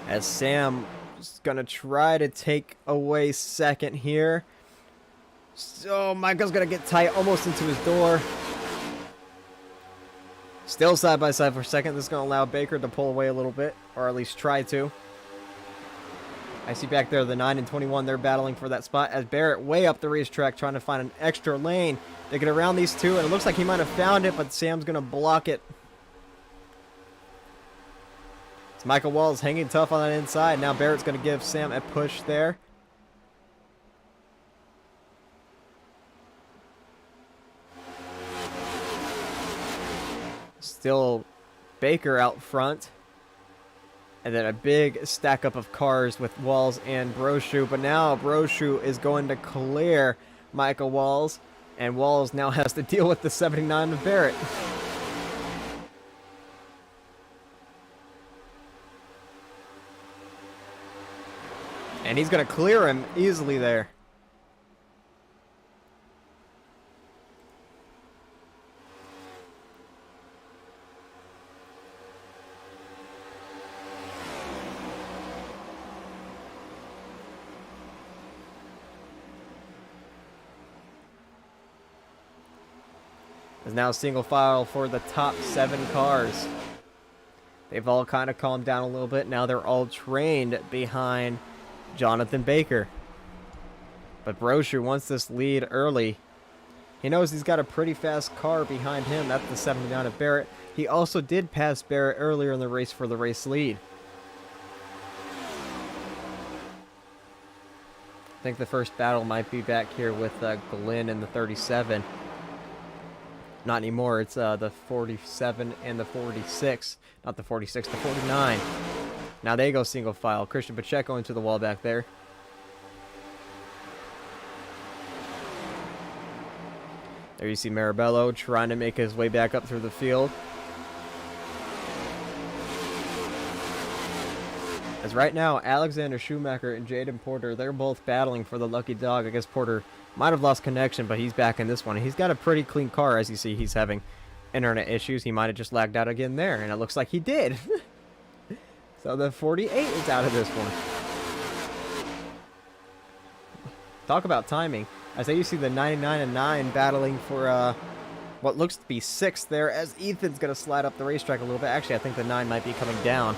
As Sam is going to try to take away second here. So Michael's going to get tight almost into his door. Still side by side for second. This is going to allow Baker to pull away a little bit, or at least try to. I see back there the 9 and 21. They're battling for that spot as Barrett way up the racetrack trying to find an extra lane to get around these two. And it looks like he might have found it, but Sam's going to block it. It's Michael Walls hanging tough on that inside. Now Barrett's going to give Sam a push there. Still Baker out front. And then a big stack up of cars with Walls and Brochu. But now Brochu is going to clear Michael Walls. And Walls now has to deal with the 79 of Barrett. And he's going to clear him easily there. Is now single file for the top 7 cars. They've all kind of calmed down a little bit. Now they're all trained behind Jonathan Baker. But Brochu wants this lead early. He knows he's got a pretty fast car behind him. That's the 79 of Barrett. He also did pass Barrett earlier in the race for the race lead. I think the first battle might be back here with Glenn and the 37. Not anymore. It's the 47 and the 46. Not the 46, the 49. Now they go single file. Christian Pacheco into the wall back there. There you see Marabello trying to make his way back up through the field. As right now, Alexander Schumacher and Jaden Porter, they're both battling for the lucky dog. I guess Porter might have lost connection, but he's back in this one. He's got a pretty clean car. As you see, he's having internet issues. He might have just lagged out again there, and it looks like he did. So the 48 is out of this one. Talk about timing. As you see the 99 and 9 battling for what looks to be 6th there, as Ethan's going to slide up the racetrack a little bit. Actually, I think the 9 might be coming down.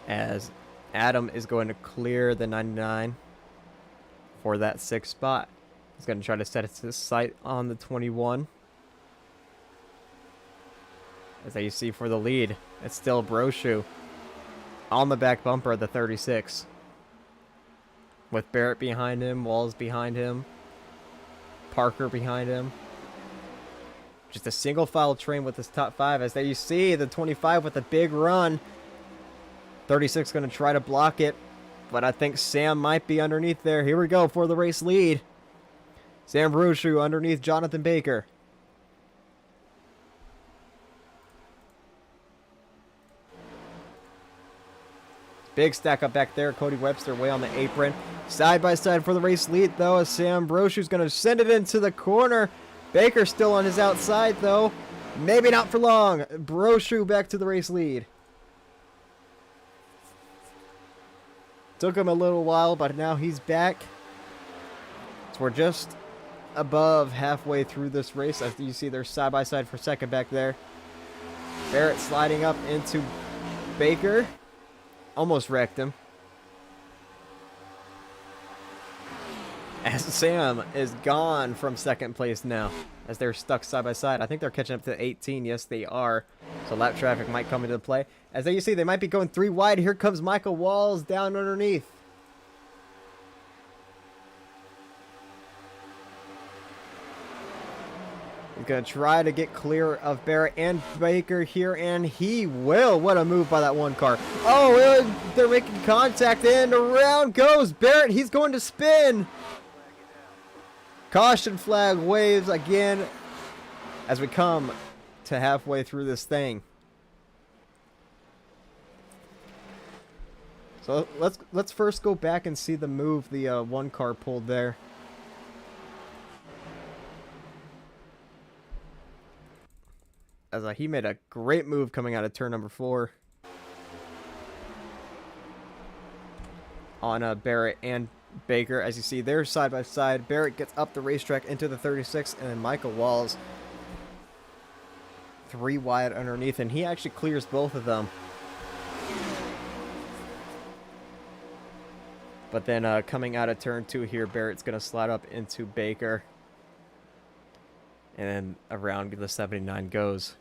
As Adam is going to clear the 99 for that 6th spot. He's going to try to set his sight on the 21. As you see for the lead, it's still Brochu on the back bumper of the 36. With Barrett behind him, Walls behind him, Parker behind him. Just a single file train with his top 5. As there you see the 25 with a big run. 36 going to try to block it, but I think Sam might be underneath there. Here we go for the race lead. Sam Brochu underneath Jonathan Baker. Big stack up back there. Cody Webster way on the apron. Side by side for the race lead, though, as Sam Brochu's going to send it into the corner. Baker still on his outside, though. Maybe not for long. Brochu back to the race lead. Took him a little while, but now he's back. So we're just above halfway through this race. As you see, they're side by side for second back there. Barrett sliding up into Baker. Almost wrecked him. As Sam is gone from second place now, as they're stuck side by side. I think they're catching up to 18. Yes, they are. So lap traffic might come into play. As you see, they might be going 3 wide. Here comes Michael Walls down underneath. He's going to try to get clear of Barrett and Baker here, and he will. What a move by that one car. Oh, they're making contact, and around goes Barrett. He's going to spin. Caution flag waves again as we come to halfway through this thing. So let's first go back and see the move the one car pulled there. As he made a great move coming out of turn number 4 on Barrett and Baker. As you see, they're side by side. Barrett gets up the racetrack into the 36, and then Michael Walls 3 wide underneath, and he actually clears both of them. But then coming out of turn 2 here, Barrett's going to slide up into Baker. And then around the 79 goes.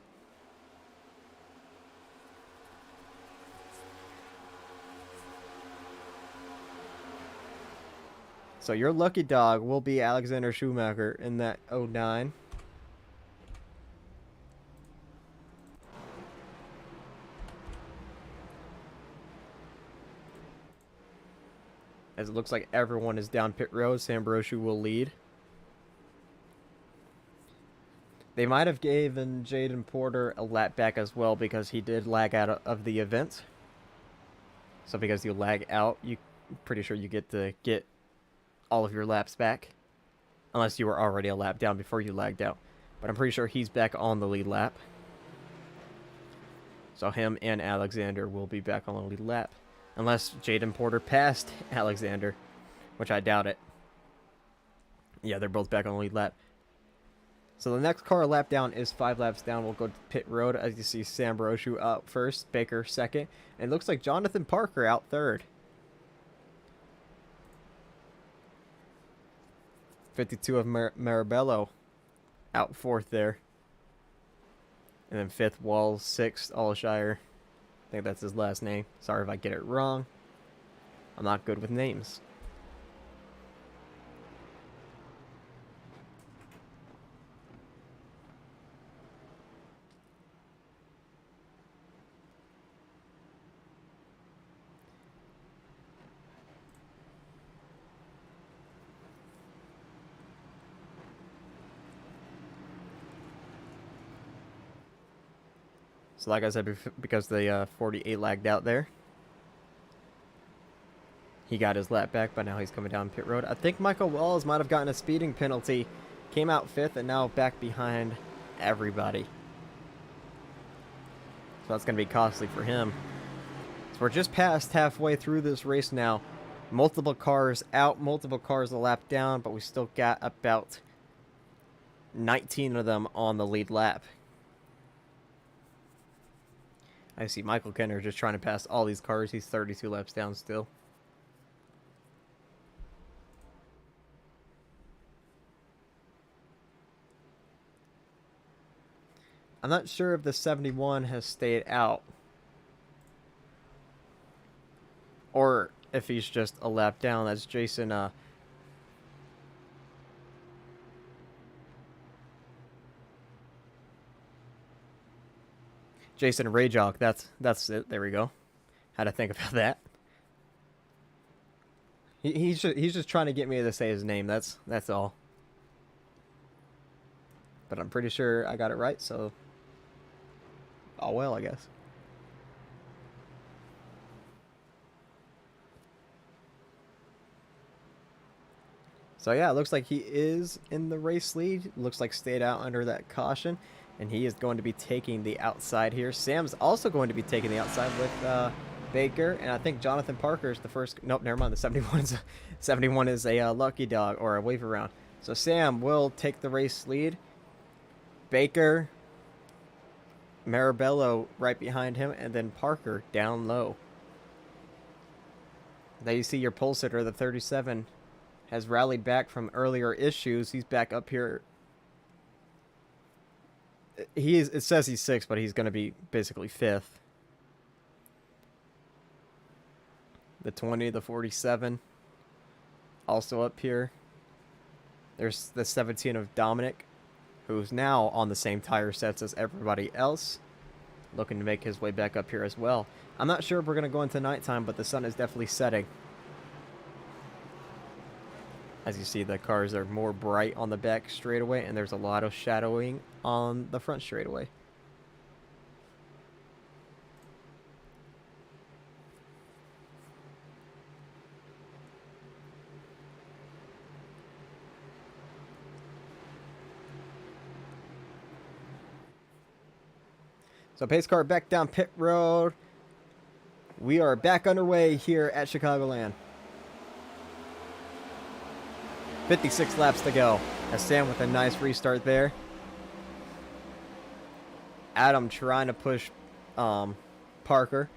So your lucky dog will be Alexander Schumacher in that 09. As it looks like everyone is down pit road, Sam Brochu will lead. They might have given Jaden Porter a lap back as well because he did lag out of the event. So because you lag out, you pretty sure you get to get all of your laps back. Unless you were already a lap down before you lagged out. But I'm pretty sure he's back on the lead lap. So him and Alexander will be back on the lead lap. Unless Jaden Porter passed Alexander, which I doubt it. Yeah, they're both back on the lead lap. So the next car lap down is 5 laps down. We'll go to pit road as you see Sam Brochu out first, Baker second, and it looks like Jonathan Parker out third. 52 of Marabello out fourth there. And then 5th, Walls, 6th, Allshire. I think that's his last name. Sorry if I get it wrong. I'm not good with names. So like I said, because the 48 lagged out there, he got his lap back, but now he's coming down pit road. I think Michael Walls might have gotten a speeding penalty. came out 5th and now back behind everybody. So that's going to be costly for him. So we're just past halfway through this race now. Multiple cars out, multiple cars a lap down, but we still got about 19 of them on the lead lap. I see Michael Kenner just trying to pass all these cars. He's 32 laps down still. I'm not sure if the 71 has stayed out, or if he's just a lap down. That's Jason Jason Rajok. That's it. There we go. Had to think about that. He's just trying to get me to say his name. That's all. But I'm pretty sure I got it right, so oh well, I guess. So yeah, it looks like he is in the race lead. Looks like stayed out under that caution. And he is going to be taking the outside here. Sam's also going to be taking the outside with Baker. And I think Jonathan Parker is the first. Nope, never mind. The 71 is a lucky dog or a wave around. So Sam will take the race lead. Baker, Marabello right behind him, and then Parker down low. There you see your pole sitter, the 37, has rallied back from earlier issues. He's back up here. It says he's 6th, but he's going to be basically 5th. The 20, the 47, also up here. There's the 17 of Dominic, who's now on the same tire sets as everybody else, looking to make his way back up here as well. I'm not sure if we're going to go into nighttime, but the sun is definitely setting. As you see, the cars are more bright on the back straightaway, and there's a lot of shadowing on the front straightaway. So pace car back down pit road. We are back underway here at Chicagoland. 56 laps to go. As Sam with a nice restart there. Adam trying to push Parker.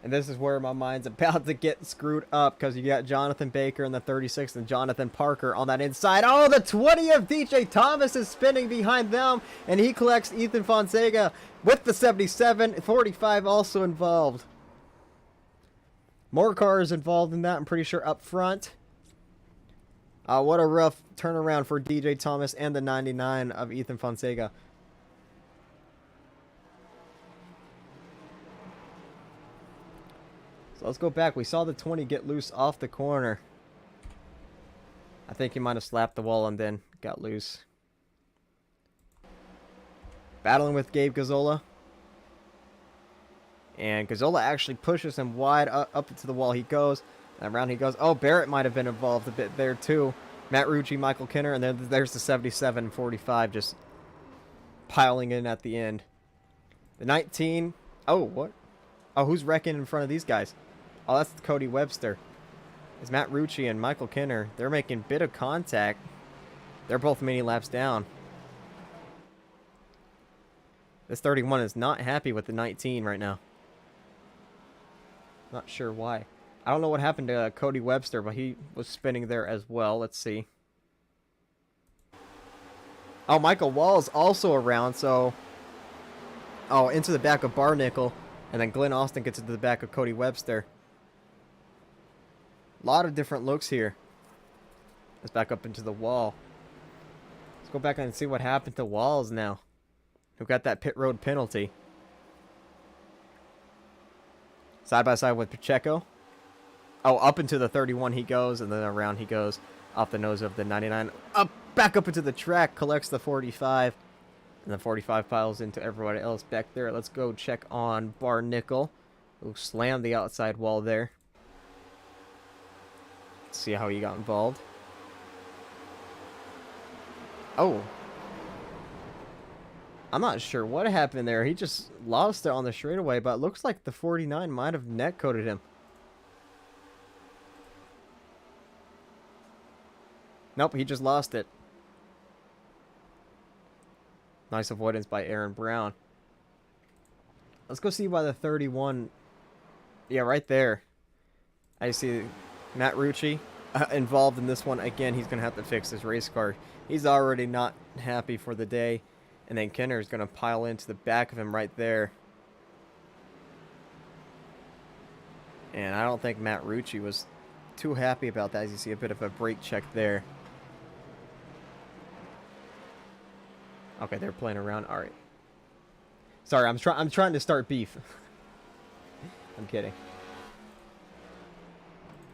And this is where my mind's about to get screwed up, because you got Jonathan Baker in the 36 and Jonathan Parker on that inside. Oh, the 20 of DJ Thomas is spinning behind them, and he collects Ethan Fonseca with the 77. 45 also involved. More cars involved in that, I'm pretty sure, up front. What a rough turnaround for DJ Thomas and the 99 of Ethan Fonseca. So let's go back. We saw the 20 get loose off the corner. I think he might have slapped the wall and then got loose. Battling with Gabe Gazzola. And Gazzola actually pushes him wide up into the wall. He goes. And around he goes. Oh, Barrett might have been involved a bit there too. Matt Rucci, Michael Kenner, and then there's the 77 and 45 just piling in at the end. The 19. Oh, what? Oh, who's wrecking in front of these guys? Oh, that's Cody Webster. It's Matt Rucci and Michael Kenner. They're making a bit of contact. They're both many laps down. This 31 is not happy with the 19 right now. Not sure why. I don't know what happened to Cody Webster, but he was spinning there as well. Let's see. Oh, Michael Wall's also around, so... Oh, into the back of Barnickel. And then Glenn Austin gets into the back of Cody Webster. A lot of different looks here. Let's back up into the wall. Let's go back and see what happened to Walls now, who got that pit road penalty. Side by side with Pacheco. Oh, up into the 31 he goes, and then around he goes off the nose of the 99. Up, back up into the track, collects the 45. And the 45 piles into everybody else back there. Let's go check on Barnickel, who slammed the outside wall there. Let's see how he got involved. Oh, I'm not sure what happened there. He just lost it on the straightaway, but it looks like the 49 might have net coded him. Nope, he just lost it. Nice avoidance by Aaron Brown. Let's go see why the 31... Yeah, right there. I see Matt Rucci involved in this one. Again, he's going to have to fix his race car. He's already not happy for the day. And then Kenner is going to pile into the back of him right there. And I don't think Matt Rucci was too happy about that, as you see a bit of a brake check there. Okay, they're playing around. All right. Sorry, I'm trying to start beef. I'm kidding.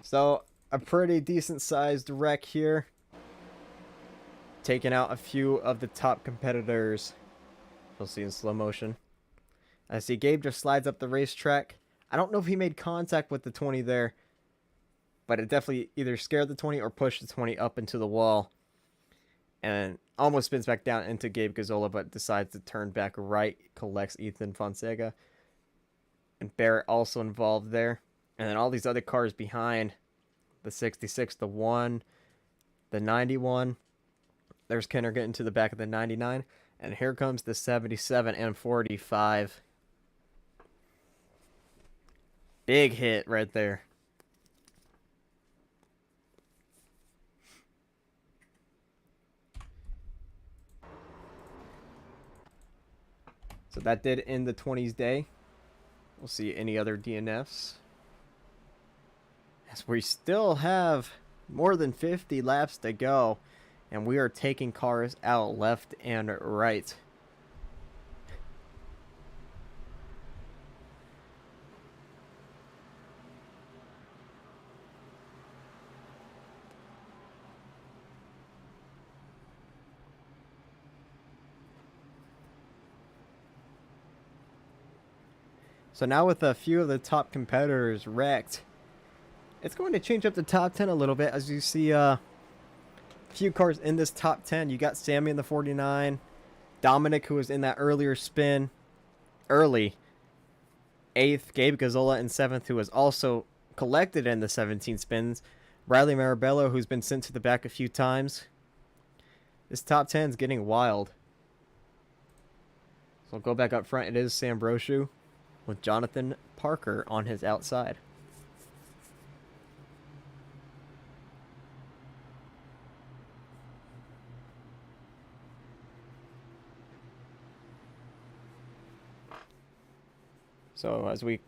So, a pretty decent-sized wreck here. Taking out a few of the top competitors. You'll see in slow motion. I see Gabe just slides up the racetrack. I don't know if he made contact with the 20 there, but it definitely either scared the 20 or pushed the 20 up into the wall. And almost spins back down into Gabe Gazzola, but decides to turn back right, collects Ethan Fonseca. And Barrett also involved there. And then all these other cars behind. The 66, the 1, the 91. There's Kenner getting to the back of the 99. And here comes the 77 and 45. Big hit right there. So that did end the 20's day. We'll see any other DNFs. As we still have more than 50 laps to go. And we are taking cars out left and right. So now with a few of the top competitors wrecked, it's going to change up the top 10 a little bit. As you see a few cars in this top 10. You got Sammy in the 49. Dominic, who was in that earlier spin early. 8th, Gabe Gazzola in 7th, who was also collected in the 17 spins. Riley Marabello, who's been sent to the back a few times. This top 10 is getting wild. So I'll go back up front. It is Sam Brochu with Jonathan Parker on his outside. So as we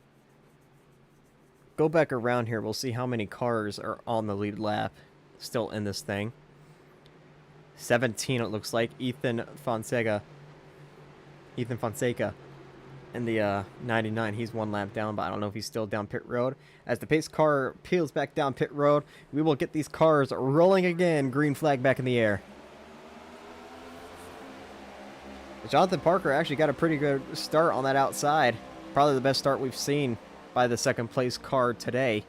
go back around here, we'll see how many cars are on the lead lap still in this thing. 17 it looks like. Ethan Fonseca in the 99. He's one lap down, but I don't know if he's still down pit road. As the pace car peels back down pit road, we will get these cars rolling again. Green flag back in the air. Jonathan Parker actually got a pretty good start on that outside. Probably the best start we've seen by the second place car today.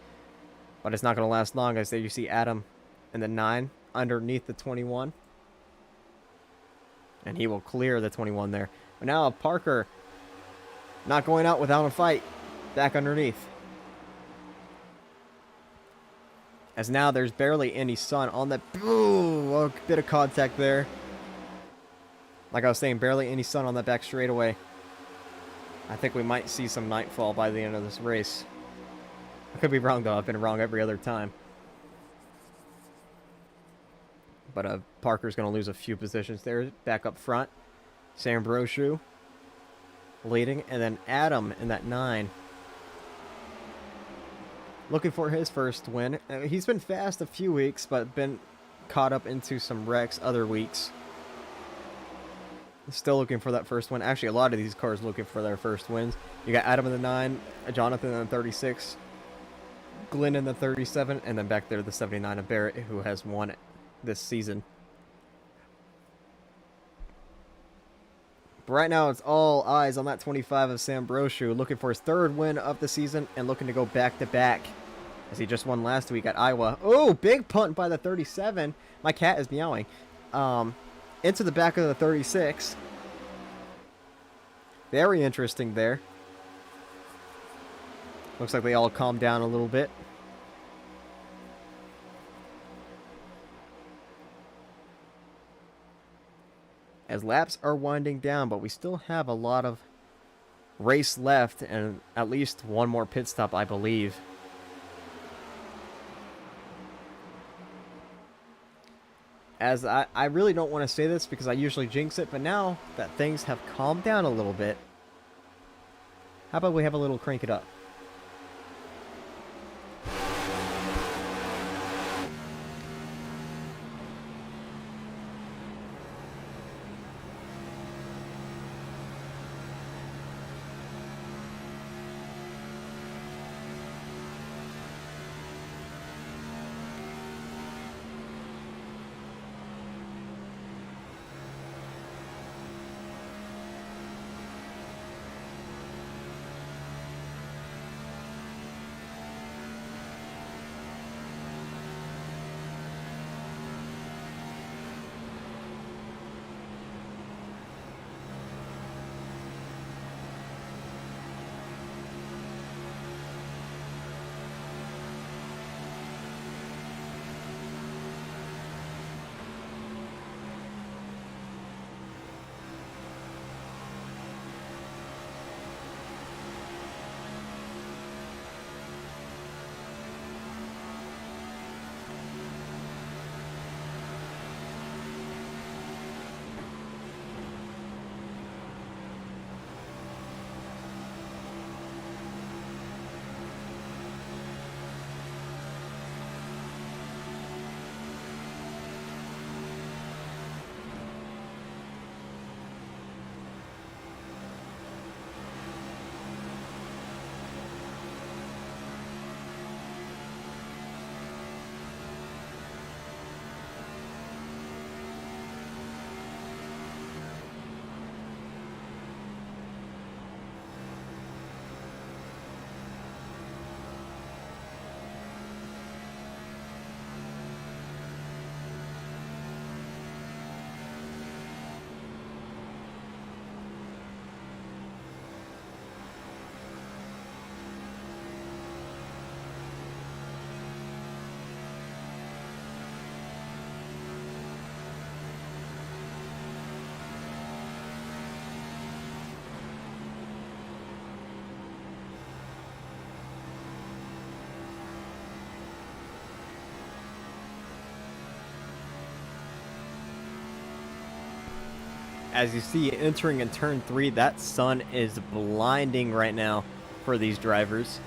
But it's not going to last long, as there you see Adam in the 9 underneath the 21. And he will clear the 21 there. But now Parker not going out without a fight. Back underneath. As now there's barely any sun on the... Ooh, a bit of contact there. Like I was saying, barely any sun on that back straightaway. I think we might see some nightfall by the end of this race. I could be wrong, though. I've been wrong every other time. But Parker's going to lose a few positions there. Back up front. Sam Brochu leading. And then Adam in that 9. Looking for his first win. He's been fast a few weeks, but been caught up into some wrecks other weeks. Still looking for that first win. Actually, a lot of these cars looking for their first wins. You got Adam in the 9, Jonathan in the 36, Glenn in the 37, and then back there the 79 of Barrett, who has won this season. But right now, it's all eyes on that 25 of Sam Brochu, looking for his 3rd win of the season and looking to go back-to-back, as he just won last week at Iowa. Oh, big punt by the 37. My cat is meowing. into the back of the 36. Very interesting there. Looks like they all calmed down a little bit. As laps are winding down, but we still have a lot of race left and at least one more pit stop, I believe. As I really don't want to say this because I usually jinx it, but now that things have calmed down a little bit, how about we have a little crank it up? As you see, entering in turn 3, that sun is blinding right now for these drivers.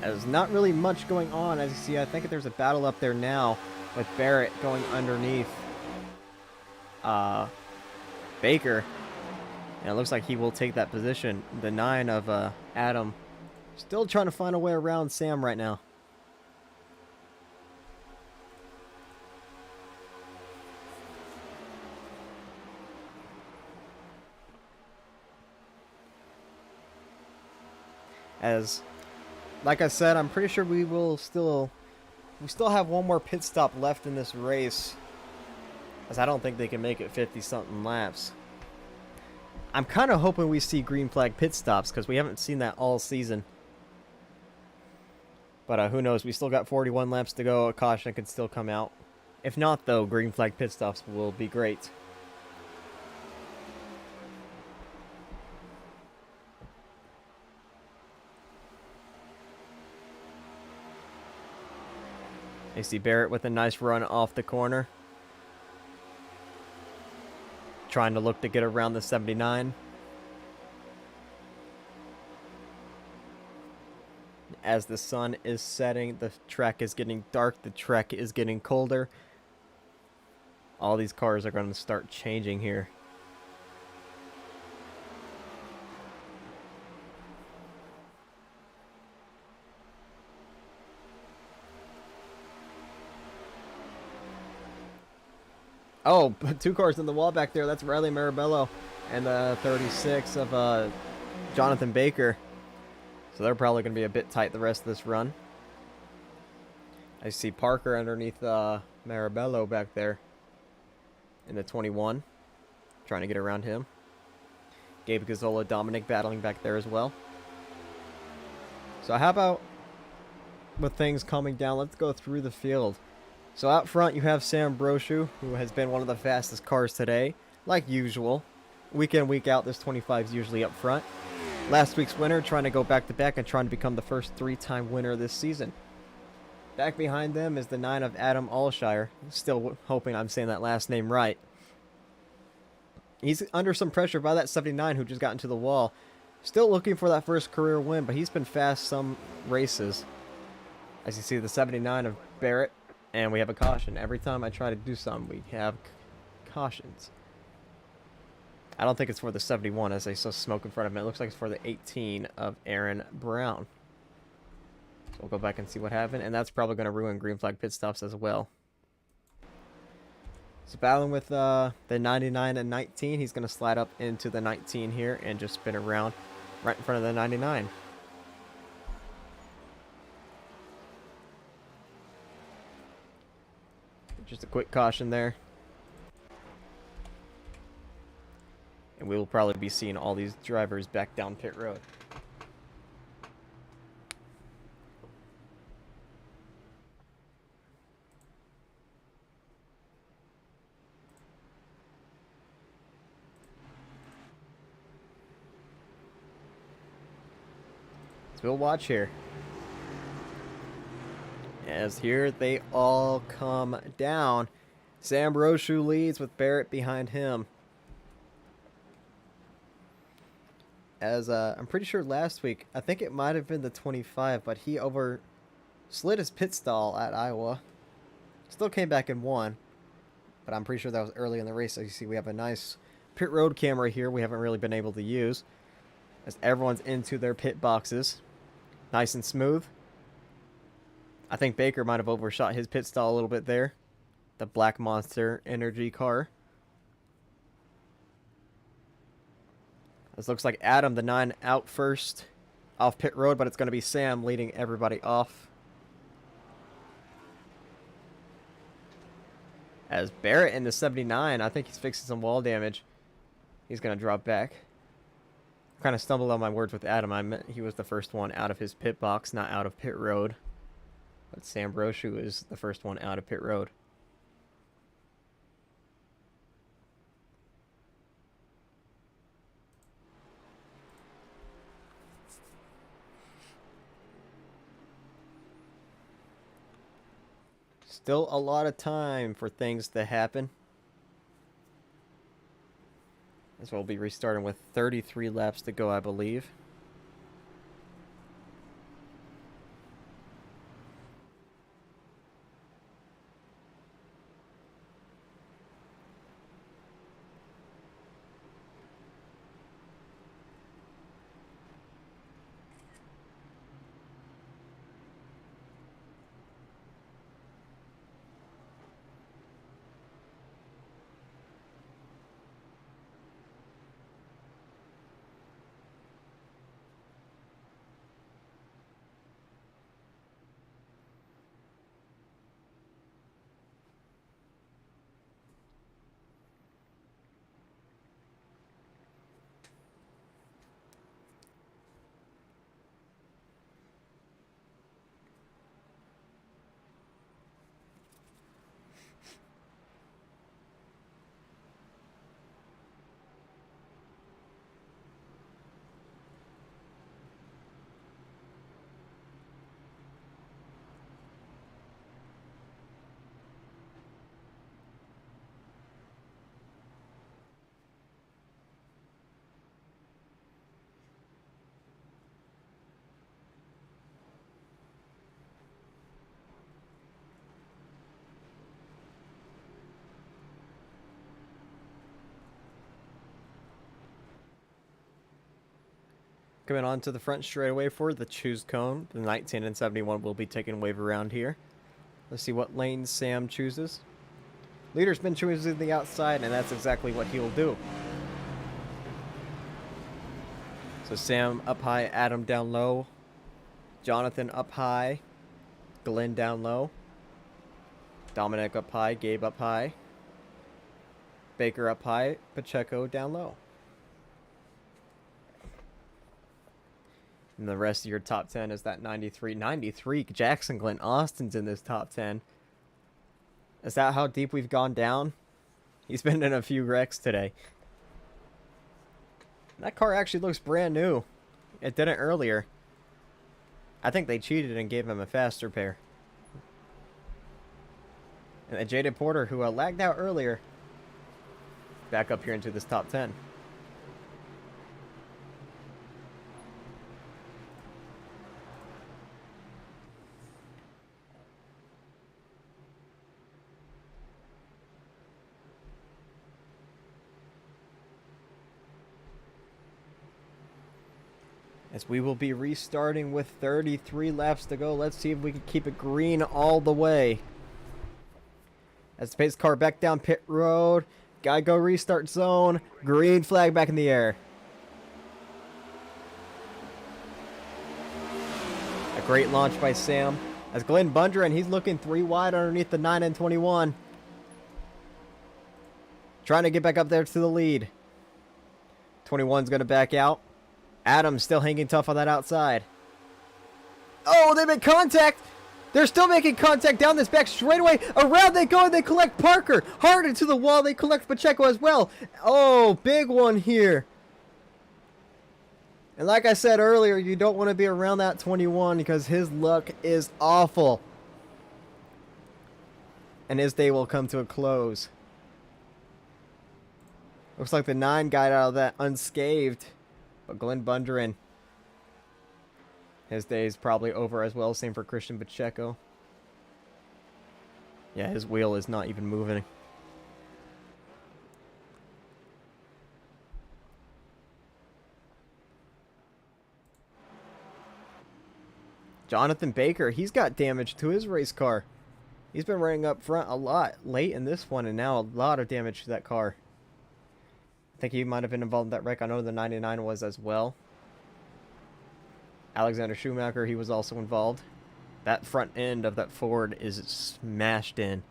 There's not really much going on. As you see, I think there's a battle up there now with Barrett going underneath Baker. And it looks like he will take that position. The 9 of Adam still trying to find a way around Sam right now. As, like I said, I'm pretty sure we still have one more pit stop left in this race, as I don't think they can make it 50-something laps. I'm kind of hoping we see green flag pit stops, because we haven't seen that all season. But who knows, we still got 41 laps to go, a caution could still come out. If not, though, green flag pit stops will be great. You see Barrett with a nice run off the corner. Trying to look to get around the 79. As the sun is setting, the track is getting dark, the track is getting colder. All these cars are going to start changing here. Oh, 2 cars in the wall back there. That's Riley Marabello and the 36 of Jonathan Baker. So they're probably going to be a bit tight the rest of this run. I see Parker underneath Marabello back there in the 21, trying to get around him. Gabe Gazzola, Dominic battling back there as well. So how about, with things calming down, let's go through the field. So out front you have Sam Brochu, who has been one of the fastest cars today, like usual. Week in, week out, this 25 is usually up front. Last week's winner trying to go back-to-back and trying to become the first 3-time winner this season. Back behind them is the 9 of Adam Alshire. Still hoping I'm saying that last name right. He's under some pressure by that 79 who just got into the wall. Still looking for that first career win, but he's been fast some races. As you see, the 79 of Barrett, and we have a caution. Every time I try to do something, we have cautions. I don't think it's for the 71 as I saw smoke in front of him. It looks like it's for the 18 of Aaron Brown. So we'll go back and see what happened, and that's probably going to ruin green flag pit stops as well. So battling with the 99 and 19, he's going to slide up into the 19 here and just spin around right in front of the 99. Just a quick caution there. And we will probably be seeing all these drivers back down pit road. So we'll watch here. As here they all come down. Sam Brochu leads with Barrett behind him. As I'm pretty sure last week, I think it might have been the 25, but he slid his pit stall at Iowa. Still came back and won, but I'm pretty sure that was early in the race. As you see, we have a nice pit road camera here we haven't really been able to use. As everyone's into their pit boxes. Nice and smooth. I think Baker might have overshot his pit stall a little bit there. The Black Monster Energy car. This looks like Adam, the 9, out first off pit road, but it's going to be Sam leading everybody off. As Barrett in the 79, I think he's fixing some wall damage. He's going to drop back. Kind of stumbled on my words with Adam. I meant he was the first one out of his pit box, not out of pit road. But Sam Brochu is the first one out of pit road. Still a lot of time for things to happen. As we'll be restarting with 33 laps to go, I believe. Coming on to the front straightaway for the choose cone. The 19 and 71 will be taking wave around here. Let's see what lane Sam chooses. Leader's been choosing the outside, and that's exactly what he will do. So Sam up high, Adam down low, Jonathan up high, Glenn down low. Dominic up high, Gabe up high, Baker up high, Pacheco down low. And the rest of your top 10 is that 93. 93, Jackson Glenn Austin's in this top 10. Is that how deep we've gone down? He's been in a few wrecks today. That car actually looks brand new. It didn't earlier. I think they cheated and gave him a faster pair. And then Jaded Porter, who lagged out earlier, back up here into this top 10. As we will be restarting with 33 laps to go. Let's see if we can keep it green all the way. As the pace car back down pit road. Gotta go restart zone. Green flag back in the air. A great launch by Sam. As Glenn Bundren, he's looking 3 wide underneath the 9 and 21. Trying to get back up there to the lead. 21's going to back out. Adams still hanging tough on that outside. Oh, they make contact. They're still making contact down this back straightaway. Around they go and they collect Parker. Hard into the wall. They collect Pacheco as well. Oh, big one here. And like I said earlier, you don't want to be around that 21 because his luck is awful. And his day will come to a close. Looks like the 9 got out of that unscathed. But Glenn Bundren, his day is probably over as well. Same for Christian Pacheco. Yeah, his wheel is not even moving. Jonathan Baker, he's got damage to his race car. He's been running up front a lot late in this one, and now a lot of damage to that car. I think he might have been involved in that wreck. I know the 99 was as well. Alexander Schumacher, he was also involved. That front end of that Ford is smashed in.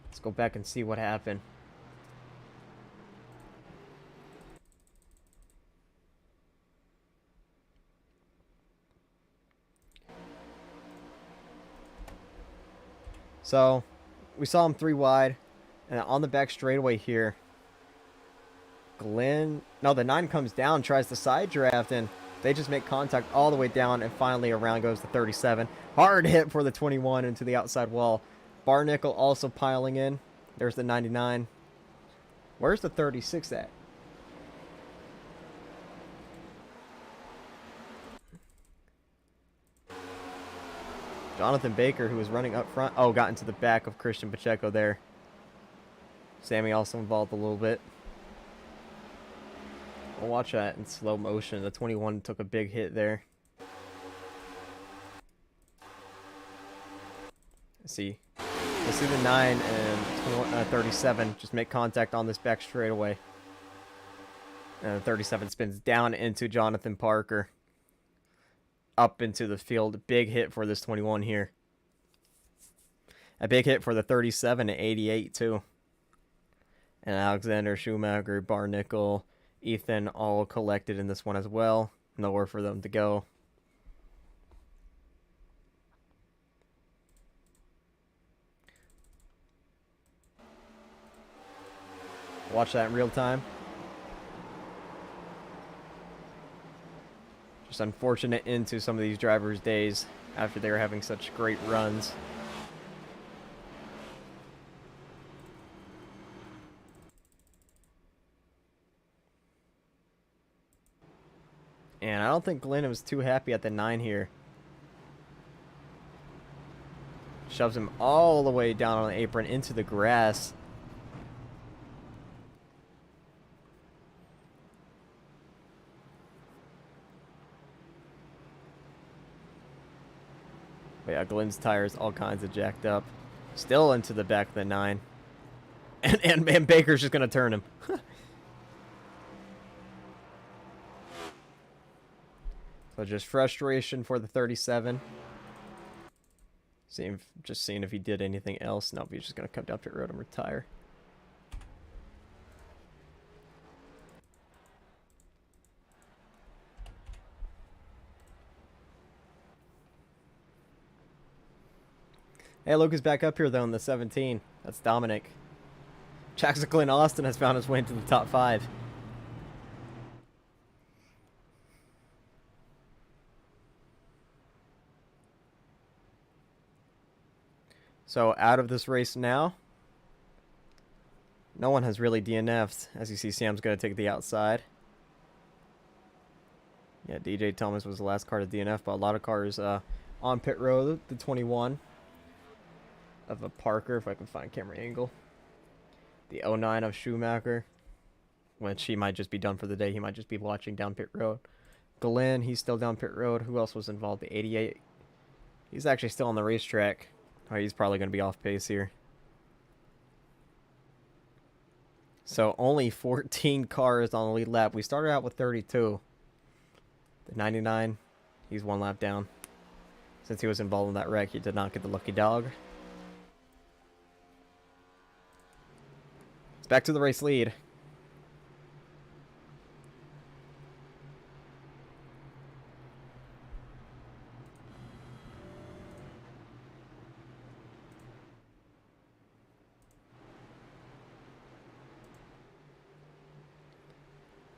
Let's go back and see what happened. So, we saw him 3 wide. And on the back straightaway here, the 9 comes down, tries to side draft, and they just make contact all the way down, and finally around goes the 37. Hard hit for the 21 into the outside wall. Barnickel also piling in. There's the 99. Where's the 36 at? Jonathan Baker, who was running up front. Oh, got into the back of Christian Pacheco there. Sammy also involved a little bit. We'll watch that in slow motion. The 21 took a big hit there. Let's see. Let's see the 9 and 37 just make contact on this back straightaway. And the 37 spins down into Jonathan Parker. Up into the field. Big hit for this 21 here. A big hit for the 37 at 88 too. And Alexander Schumacher, Barnickel, Ethan all collected in this one as well. Nowhere for them to go. Watch that in real time. Just unfortunate into some of these drivers' days after they were having such great runs. And I don't think Glenn was too happy at the 9 here. Shoves him all the way down on the apron into the grass. But yeah, Glenn's tires all kinds of jacked up. Still into the back of the 9. And Baker's just going to turn him. So just frustration for the 37. Just seeing if he did anything else. Nope, he's just gonna come down pit road and retire. Hey, Luke is back up here though in the 17. That's Dominic. Chicagoland Austin has found his way into the top 5. So out of this race now, no one has really DNF'd. As you see, Sam's going to take the outside. Yeah, DJ Thomas was the last car to DNF, but a lot of cars on pit road. The 21 of a Parker, if I can find camera angle. The 09 of Schumacher, which he might just be done for the day. He might just be watching down pit road. Glenn, he's still down pit road. Who else was involved? The 88. He's actually still on the racetrack. Oh, he's probably going to be off pace here. So only 14 cars on the lead lap. We started out with 32. The 99, he's 1 lap down. Since he was involved in that wreck, he did not get the lucky dog. It's back to the race lead.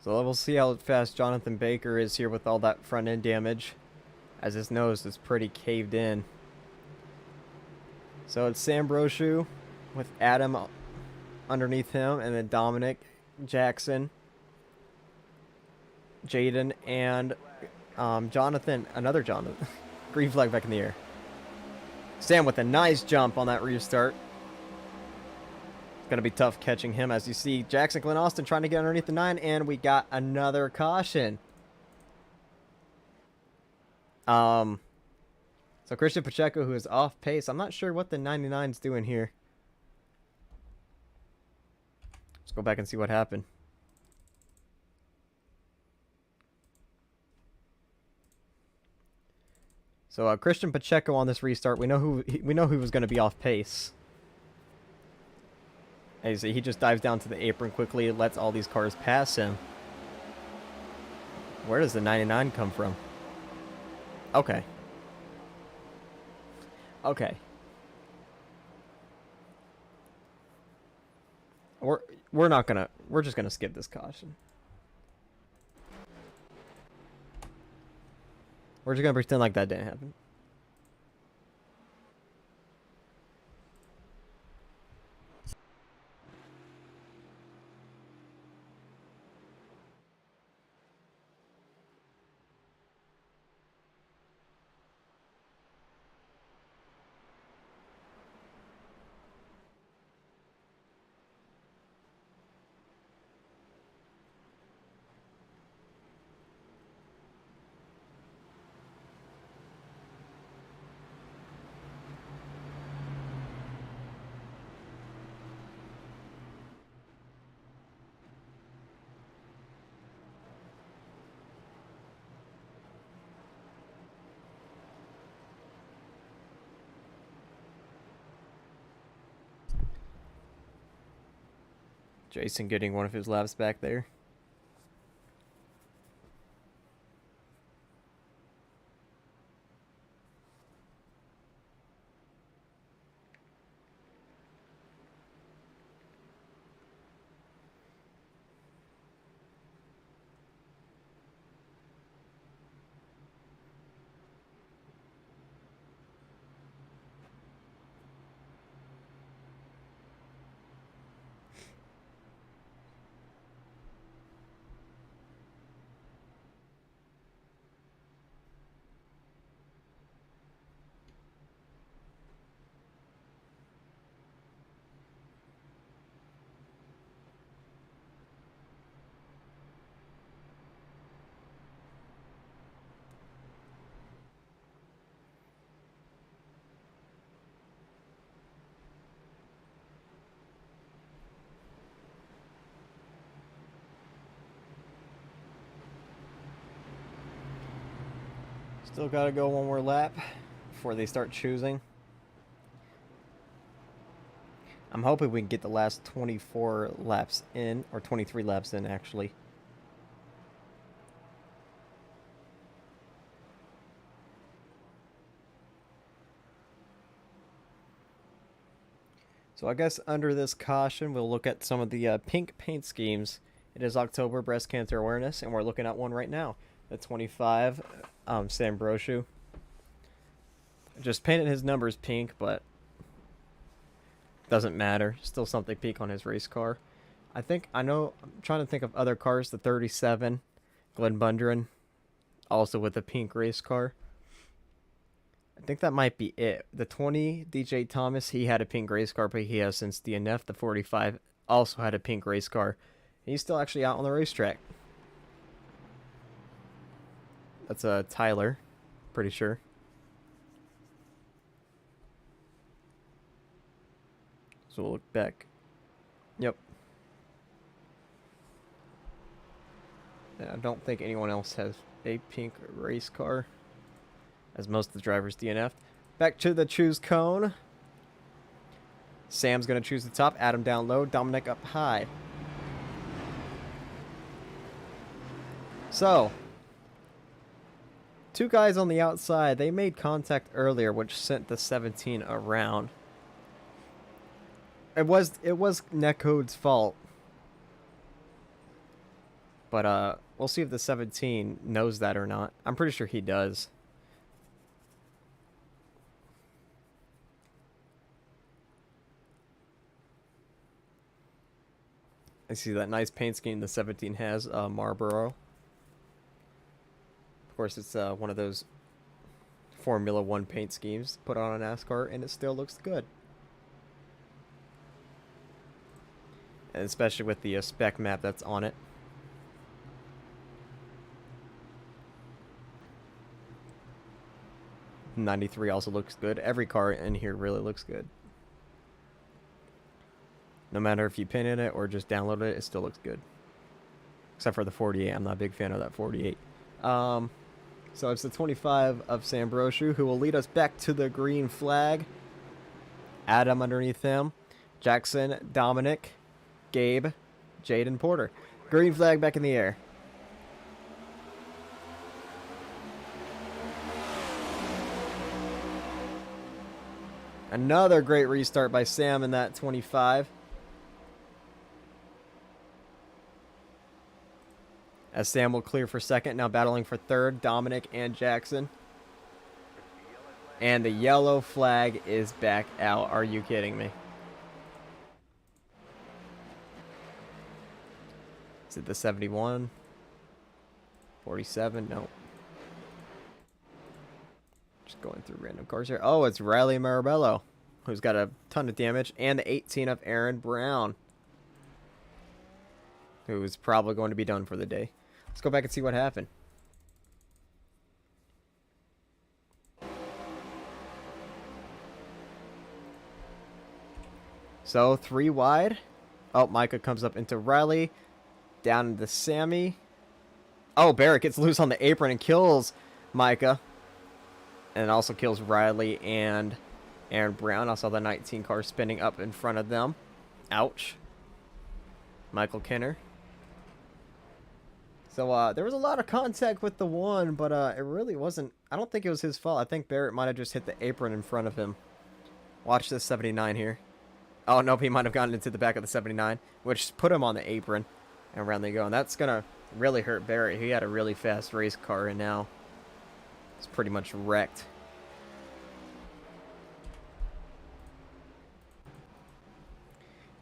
So we'll see how fast Jonathan Baker is here with all that front end damage, as his nose is pretty caved in. So it's Sam Brochu with Adam underneath him, and then Dominic, Jackson, Jaden, and Jonathan, another Jonathan. Green flag back in the air. Sam with a nice jump on that restart. Going to be tough catching him. As you see, Jackson Glenn Austin trying to get underneath the 9, and we got another caution. So Christian Pacheco, who is off pace. I'm not sure what the 99's doing here. Let's go back and see what happened. So Christian Pacheco on this restart, we know who was going to be off pace. As he just dives down to the apron quickly, lets all these cars pass him. Where does the 99 come from? Okay. Okay. We're just gonna skip this caution. We're just gonna pretend like that didn't happen. Jason getting one of his laps back there. Still got to go one more lap before they start choosing. I'm hoping we can get the last 24 laps in, or 23 laps in, actually. So I guess under this caution, we'll look at some of the pink paint schemes. It is October Breast Cancer Awareness, and we're looking at one right now. The 25 Sam Brochu. Just painted his numbers pink, but doesn't matter. Still something pink on his race car. I'm trying to think of other cars. The 37, Glenn Bundren, also with a pink race car. I think that might be it. The 20, DJ Thomas, he had a pink race car, but he has since DNF. The 45 also had a pink race car. He's still actually out on the racetrack. That's Tyler, pretty sure. So we'll look back. Yep. And I don't think anyone else has a pink race car, as most of the drivers DNF'd. Back to the choose cone. Sam's going to choose the top. Adam down low. Dominic up high. So, two guys on the outside. They made contact earlier, which sent the 17 around. It was Netcode's fault. But we'll see if the 17 knows that or not. I'm pretty sure he does. I see that nice paint scheme the 17 has, Marlboro. Of course, it's one of those Formula 1 paint schemes put on a NASCAR, and it still looks good. And especially with the spec map that's on it. '93 also looks good. Every car in here really looks good. No matter if you pin in it or just download it, it still looks good. Except for the 48. I'm not a big fan of that 48. So it's the 25 of Sam Brochu, who will lead us back to the green flag. Adam underneath him. Jackson, Dominic, Gabe, Jaden Porter. Green flag back in the air. Another great restart by Sam in that 25. As Sam will clear for second, now battling for third, Dominic and Jackson. And the yellow flag is back out. Are you kidding me? Is it the 71? 47? No. Just going through random cars here. Oh, it's Riley Marabello, who's got a ton of damage. And the 18 of Aaron Brown, who's probably going to be done for the day. Let's go back and see what happened. So, 3 wide. Oh, Micah comes up into Riley. Down into Sammy. Oh, Barrett gets loose on the apron and kills Micah. And also kills Riley and Aaron Brown. I saw the 19 car spinning up in front of them. Ouch. Michael Kenner. So, there was a lot of contact with the 1, but it really wasn't. I don't think it was his fault. I think Barrett might have just hit the apron in front of him. Watch this 79 here. Oh, nope, he might have gotten into the back of the 79, which put him on the apron. And around they go. And that's going to really hurt Barrett. He had a really fast race car, and now it's pretty much wrecked.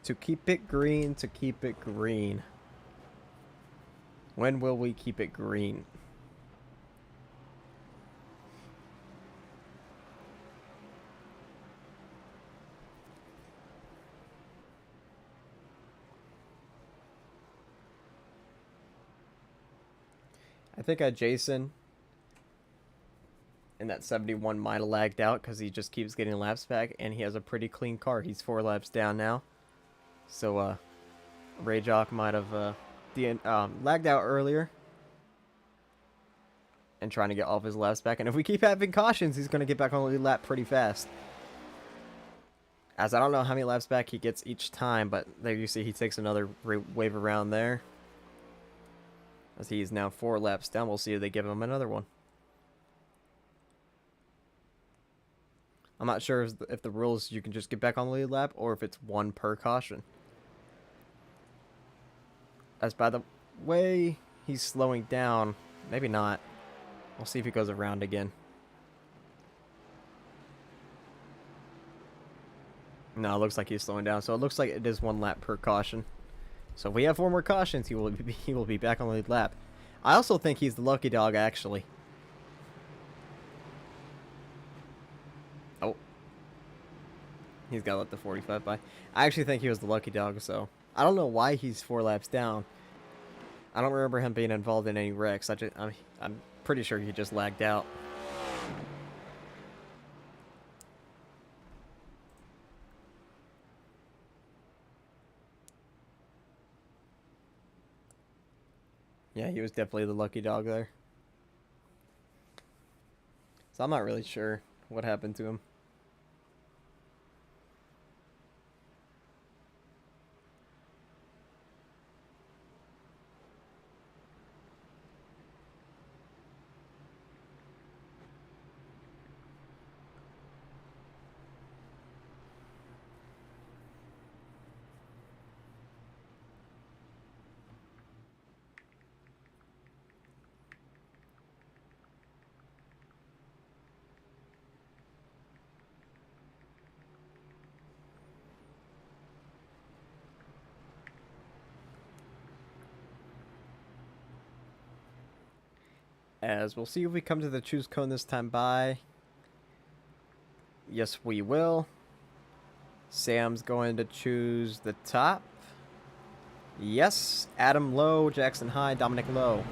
To keep it green, to keep it green. When will we keep it green? I think Jason in that 71 might have lagged out because he just keeps getting laps back, and he has a pretty clean car. He's 4 laps down now. So, Rayjock might have lagged out earlier and trying to get all of his laps back. And if we keep having cautions, he's going to get back on the lap pretty fast. As I don't know how many laps back he gets each time, but there you see he takes another wave around there. As he is now 4 laps down, we'll see if they give him another one. I'm not sure if the rules you can just get back on the lead lap or if it's 1 per caution. As by the way he's slowing down, maybe not. We'll see if he goes around again. No, it looks like he's slowing down. So it looks like it is 1 lap per caution. So if we have 4 more cautions, he will be back on the lead lap. I also think he's the lucky dog, actually. Oh. He's got to let the 45 by. I actually think he was the lucky dog, so I don't know why he's 4 laps down. I don't remember him being involved in any wrecks. I'm pretty sure he just lagged out. Yeah, he was definitely the lucky dog there. So I'm not really sure what happened to him. As we'll see if we come to the choose cone this time by. Yes, we will. Sam's going to choose the top. Yes. Adam low, Jackson high, Dominic low.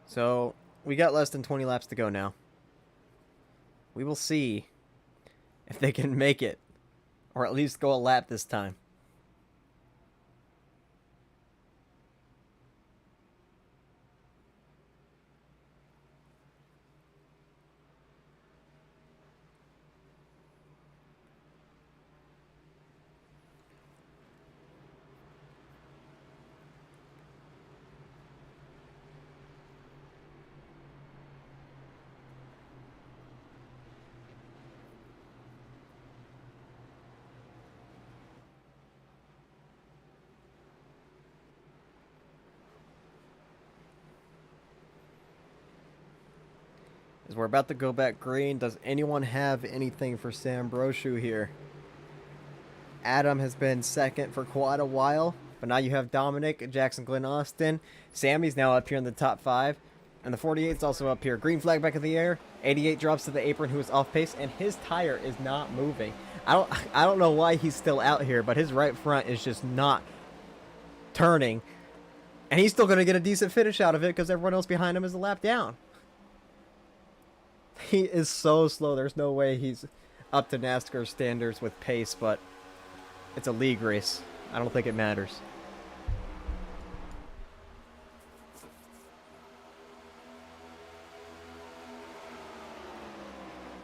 So we got less than 20 laps to go now. We will see if they can make it, or at least go a lap this time. As we're about to go back green, does anyone have anything for Sam Brochu here? Adam has been second for quite a while, but now you have Dominic, Jackson Glenn Austin. Sammy's now up here in the top 5, and the 48's also up here. Green flag back in the air. 88 drops to the apron, who is off pace, and his tire is not moving. I don't know why he's still out here, but his right front is just not turning, and he's still going to get a decent finish out of it because everyone else behind him is a lap down. He is so slow. There's no way he's up to NASCAR standards with pace, but it's a league race. I don't think it matters.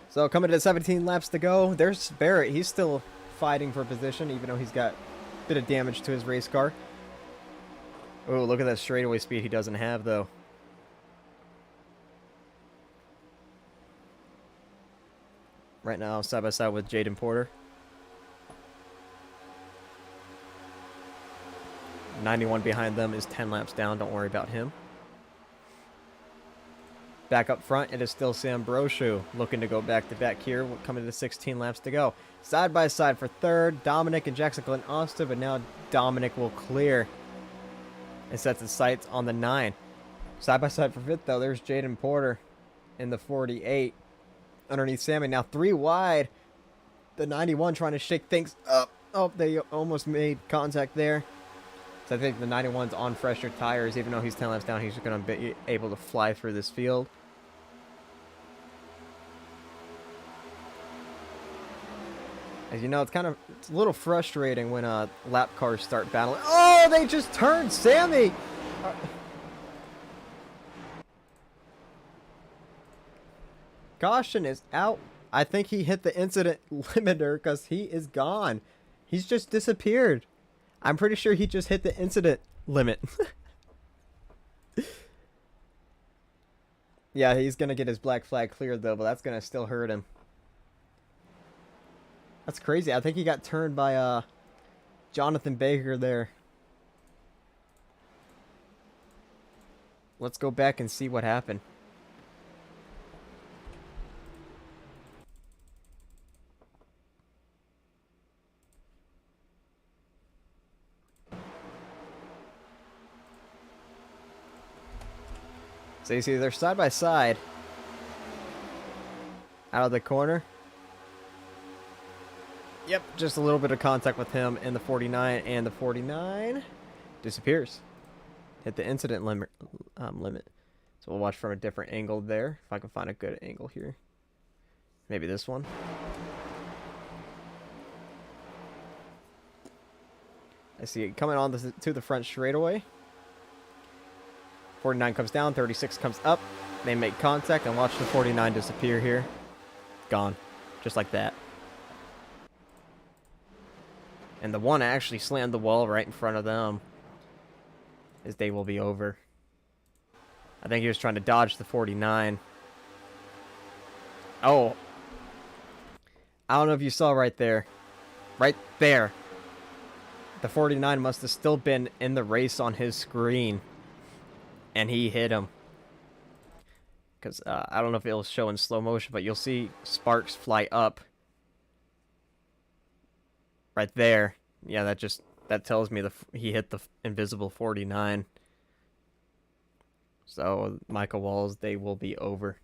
So coming to 17 laps to go, there's Barrett. He's still fighting for position, even though he's got a bit of damage to his race car. Oh, look at that straightaway speed he doesn't have, though. Right now, side by side with Jaden Porter. 91 behind them is 10 laps down. Don't worry about him. Back up front, it is still Sam Brochu looking to go back to back here, coming to 16 laps to go. Side by side for third, Dominic and Jackson Glenn Austin, but now Dominic will clear and sets his sights on the 9. Side by side for fifth, though, there's Jaden Porter in the 48. Underneath Sammy, now 3 wide. The 91 trying to shake things up. Oh, they almost made contact there. So I think the 91's on fresher tires. Even though he's 10 laps down, he's going to be able to fly through this field. As you know, it's a little frustrating when lap cars start battling. Oh, they just turned Sammy. Caution is out. I think he hit the incident limiter because he is gone. He's just disappeared. I'm pretty sure he just hit the incident limit. Yeah, he's going to get his black flag cleared, though, but that's going to still hurt him. That's crazy. I think he got turned by Jonathan Baker there. Let's go back and see what happened. So you see they're side by side. Out of the corner. Yep, just a little bit of contact with him in the 49, and the 49 disappears. Hit the incident limit. So we'll watch from a different angle there, if I can find a good angle here. Maybe this one. I see it coming on to the front straightaway. 49 comes down, 36 comes up. They make contact, and watch the 49 disappear here. Gone. Just like that. And the one actually slammed the wall right in front of them. His day will be over. I think he was trying to dodge the 49. Oh. I don't know if you saw right there. Right there. The 49 must have still been in the race on his screen. And he hit him. Because I don't know if it'll show in slow motion, but you'll see sparks fly up. Right there. Yeah, that tells me he hit the invisible 49. So Michael Wall's day will be over.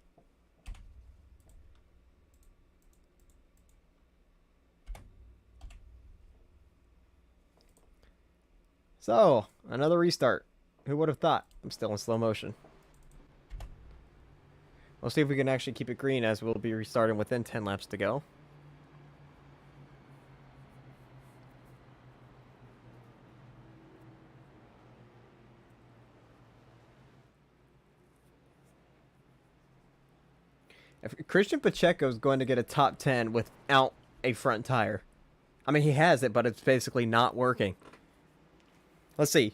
So, another restart. Who would have thought? I'm still in slow motion. We'll see if we can actually keep it green, as we'll be restarting within 10 laps to go. If Christian Pacheco is going to get a top 10 without a front tire. I mean, he has it, but it's basically not working. Let's see.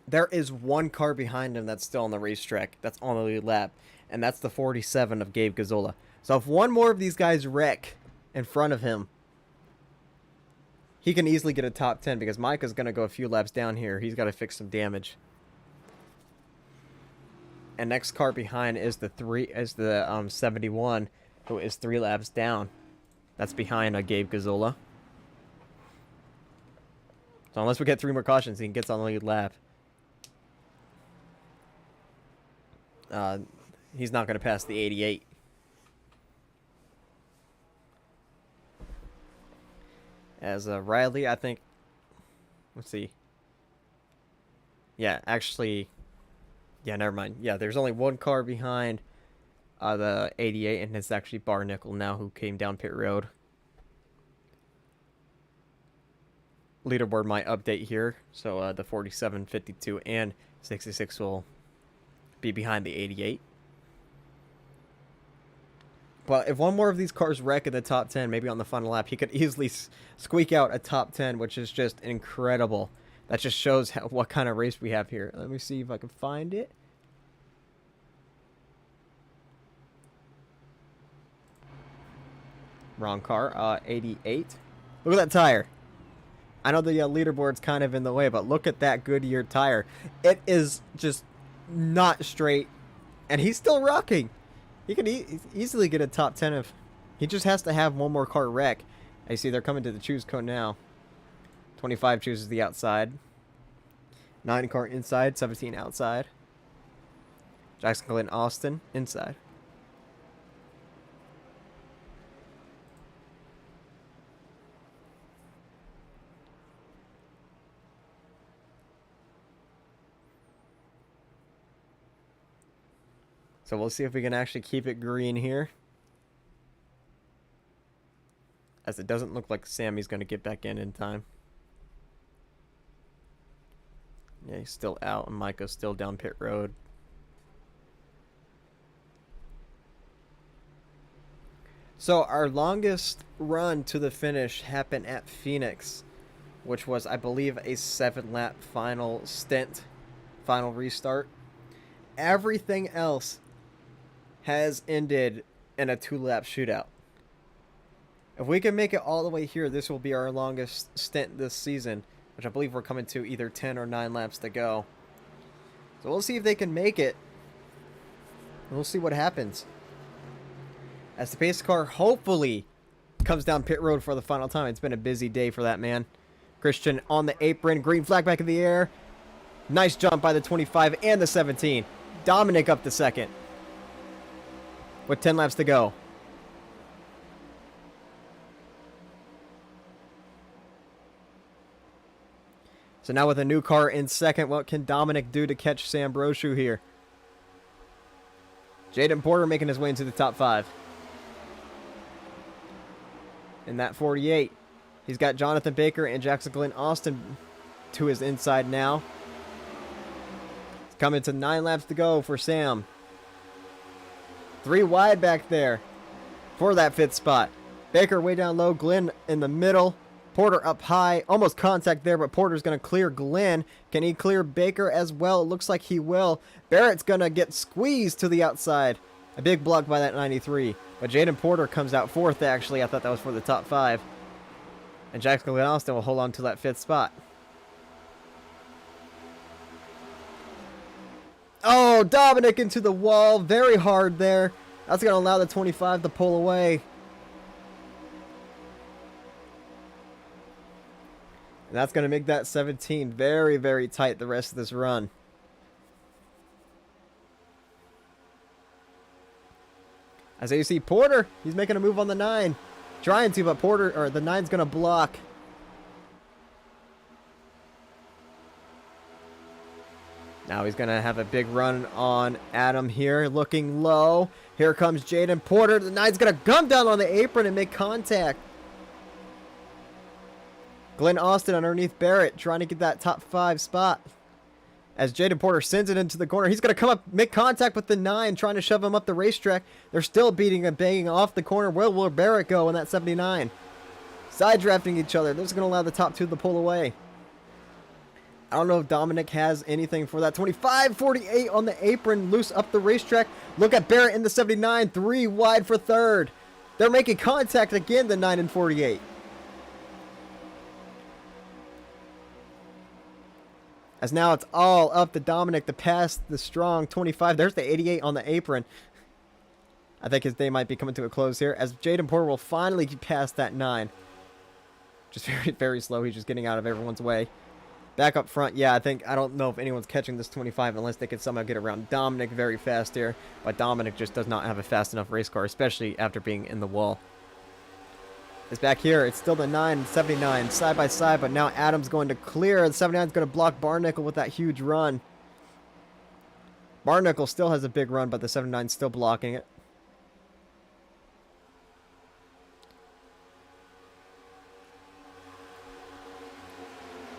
There is one car behind him that's still on the racetrack. That's on the lead lap. And that's the 47 of Gabe Gazzola. So if one more of these guys wreck in front of him, he can easily get a top 10, because Micah's going to go a few laps down here. He's got to fix some damage. And next car behind is the 71, who is 3 laps down. That's behind Gabe Gazzola. So unless we get 3 more cautions, he gets on the lead lap. He's not going to pass the 88. As Riley, I think... Let's see. Yeah, actually... Yeah, never mind. Yeah, there's only one car behind the 88, and it's actually Barnickel now, who came down pit road. Leaderboard might update here, so the 47, 52, and 66 will be behind the 88. But if one more of these cars wreck in the top 10, maybe on the final lap, he could easily squeak out a top 10, which is just incredible. That just shows what kind of race we have here. Let me see if I can find it. Wrong car. 88. Look at that tire. I know the leaderboard's kind of in the way, but look at that Goodyear tire. It is just not straight, and he's still rocking. He could easily get a top 10 if he just has to have one more car wreck. I see they're coming to the choose cone now. 25 chooses the outside. 9 car inside, 17 outside. Jackson Glenn Austin inside. So we'll see if we can actually keep it green here. as it doesn't look like Sammy's going to get back in time. Yeah, he's still out, and Micah's still down pit road. So our longest run to the finish happened at Phoenix, which was, I believe, a 7-lap final stint, final restart. Everything else has ended in a 2-lap shootout. If we can make it all the way here, this will be our longest stint this season, which I believe we're coming to either 10 or 9 laps to go. So we'll see if they can make it. We'll see what happens. As the pace car hopefully comes down pit road for the final time. It's been a busy day for that man. Christian on the apron. Green flag back in the air. Nice jump by the 25 and the 17. Dominic up to second. With 10 laps to go. So now with a new car in second, what can Dominic do to catch Sam Brochu here? Jaden Porter making his way into the top 5. In that 48, he's got Jonathan Baker and Jackson Glenn Austin to his inside now. It's coming to 9 laps to go for Sam. 3 wide back there for that 5th spot. Baker way down low, Glenn in the middle. Porter up high, almost contact there, but Porter's going to clear Glenn. Can he clear Baker as well? It looks like he will. Barrett's going to get squeezed to the outside. A big block by that 93. But Jaden Porter comes out 4th, actually. I thought that was for the top 5. And Jackson Glenn Austin will hold on to that 5th spot. Oh, Dominic into the wall. Very hard there. That's going to allow the 25 to pull away. And that's going to make that 17 very, very tight the rest of this run. As you see, Porter, he's making a move on the 9. Trying to, but Porter, or the 9's going to block. Now he's going to have a big run on Adam here, looking low. Here comes Jaden Porter. The 9's going to come down on the apron and make contact. Glenn Austin underneath Barrett, trying to get that top 5 spot. As Jaden Porter sends it into the corner, he's going to come up, make contact with the 9, trying to shove him up the racetrack. They're still beating and banging off the corner. Where will Barrett go in that 79? Side drafting each other. This is going to allow the top 2 to pull away. I don't know if Dominic has anything for that. 25, 48 on the apron, loose up the racetrack. Look at Barrett in the 79, 3 wide for 3rd. They're making contact again, the 9 and 48. As now it's all up to Dominic to pass the strong 25. There's the 88 on the apron. I think his day might be coming to a close here. As Jaden Porter will finally get past that 9. Just very, very slow. He's just getting out of everyone's way. Back up front. Yeah, I don't know if anyone's catching this 25 unless they can somehow get around Dominic very fast here. But Dominic just does not have a fast enough race car, especially after being in the wall. Is back here. It's still the 9 and 79 side by side, but now Adam's going to clear. The 79 is going to block Barnickel with that huge run. Barnickel still has a big run, but the 79 is still blocking it.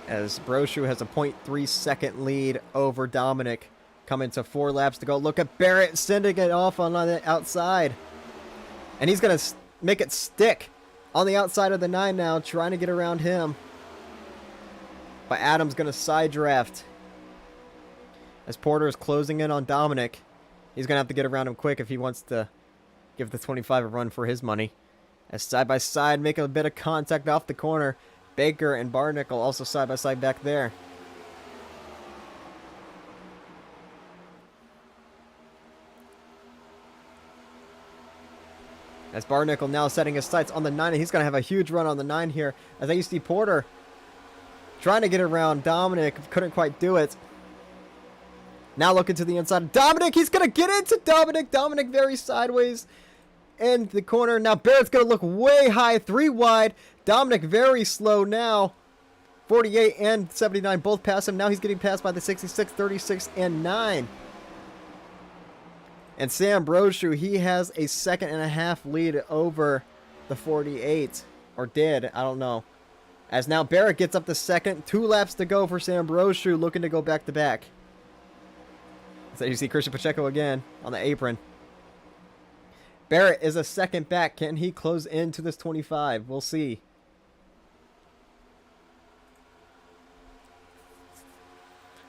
As Brochu has a 0.3 second lead over Dominic. Coming to 4 laps to go. Look at Barrett sending it off on the outside. And he's going to make it stick. On the outside of the 9 now, trying to get around him. But Adam's going to side draft. As Porter is closing in on Dominic. He's going to have to get around him quick if he wants to give the 25 a run for his money. As side by side, making a bit of contact off the corner. Baker and Barnickel also side by side back there. As Barnickel now setting his sights on the 9, and he's going to have a huge run on the 9 here. As I see Porter trying to get around Dominic, couldn't quite do it. Now looking to the inside. Dominic, he's going to get into Dominic. Dominic very sideways in the corner. Now Barrett's going to look way high, 3 wide. Dominic very slow now. 48 and 79 both pass him. Now he's getting passed by the 66, 36, and 9. And Sam Brochu, he has a 1.5 second lead over the 48. Or did. I don't know. As now Barrett gets up to second. 2 laps to go for Sambrosiu, looking to go back-to-back. So you see Christian Pacheco again on the apron. Barrett is a second back. Can he close into this 25? We'll see.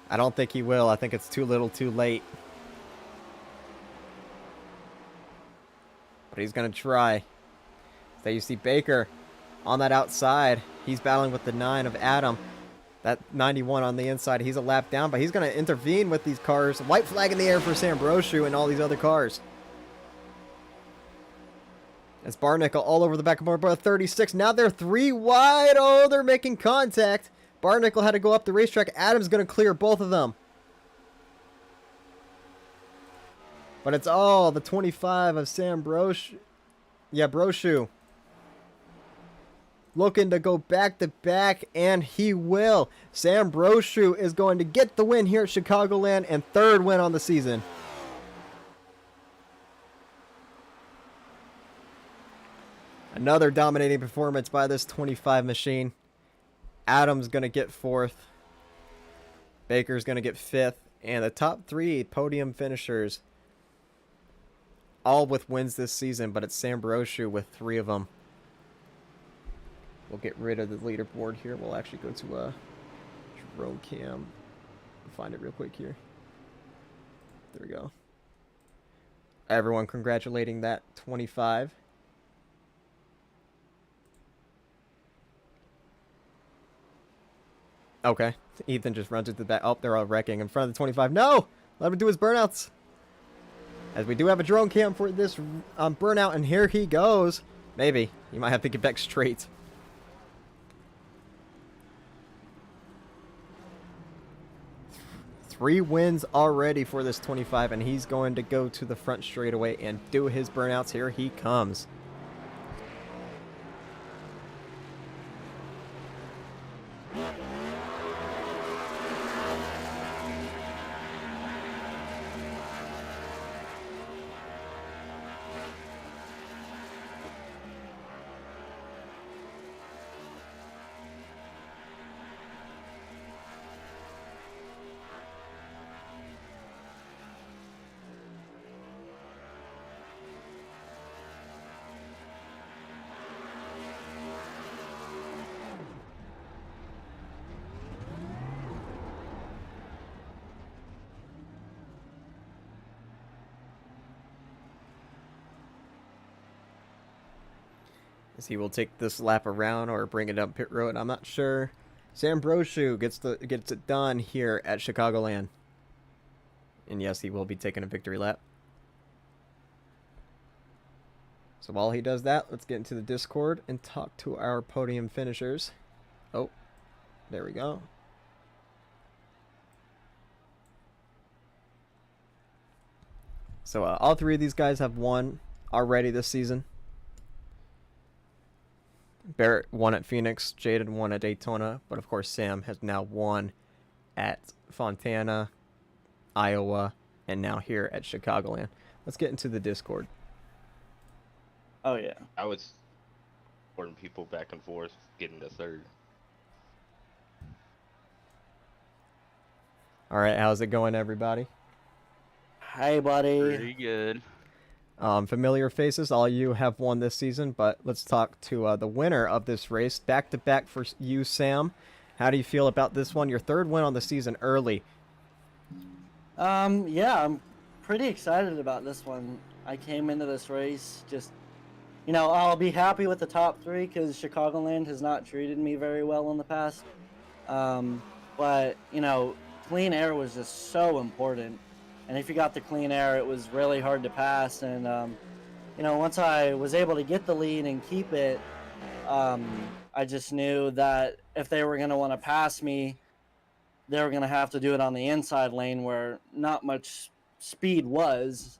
I don't think he will. I think it's too little too late. But he's going to try. So you see Baker on that outside. He's battling with the 9 of Adam. That 91 on the inside. He's a lap down, but he's going to intervene with these cars. White flag in the air for Sambrosiu and all these other cars. It's Barnickel all over the back of Morbora 36. Now they're 3 wide. Oh, they're making contact. Barnickel had to go up the racetrack. Adam's going to clear both of them. But it's all the 25 of Sambrosiu. Yeah, Broshu. Looking to go back-to-back, and he will. Sambrosiu is going to get the win here at Chicagoland and 3rd win on the season. Another dominating performance by this 25 machine. Adam's going to get 4th. Baker's going to get 5th. And the top 3 podium finishers, all with wins this season, but it's Sambrosiu with 3 of them. We'll get rid of the leaderboard here. We'll actually go to drone cam. Find it real quick here. There we go. Everyone congratulating that 25. Okay. Ethan just runs into that. Oh, they're all wrecking in front of the 25. No! Let him do his burnouts. As we do have a drone cam for this burnout, and here he goes. Maybe. You might have to get back straight. Three wins already for this 25, and he's going to go to the front straightaway and do his burnouts. Here he comes. As he will take this lap around or bring it up pit road, I'm not sure. Sambrosiu gets it done here at Chicagoland. And yes, he will be taking a victory lap. So while he does that, let's get into the Discord and talk to our podium finishers. Oh, there we go. So all 3 of these guys have won already this season. Barrett won at Phoenix, Jaden won at Daytona, but of course Sam has now won at Fontana, Iowa, and now here at Chicagoland. Let's get into the Discord. Oh yeah, I was supporting people back and forth, getting the 3rd. All right, how's it going, everybody? hey buddy. Pretty good. Familiar faces, all you have won this season, but let's talk to the winner of this race. Back-to-back for you, Sam. How do you feel about this one? Your 3rd win on the season early. Yeah, I'm pretty excited about this one. I came into this race just, I'll be happy with the top 3 because Chicagoland has not treated me very well in the past. But, clean air was just so important. And if you got the clean air, it was really hard to pass. And, once I was able to get the lead and keep it, I just knew that if they were going to want to pass me, they were going to have to do it on the inside lane where not much speed was.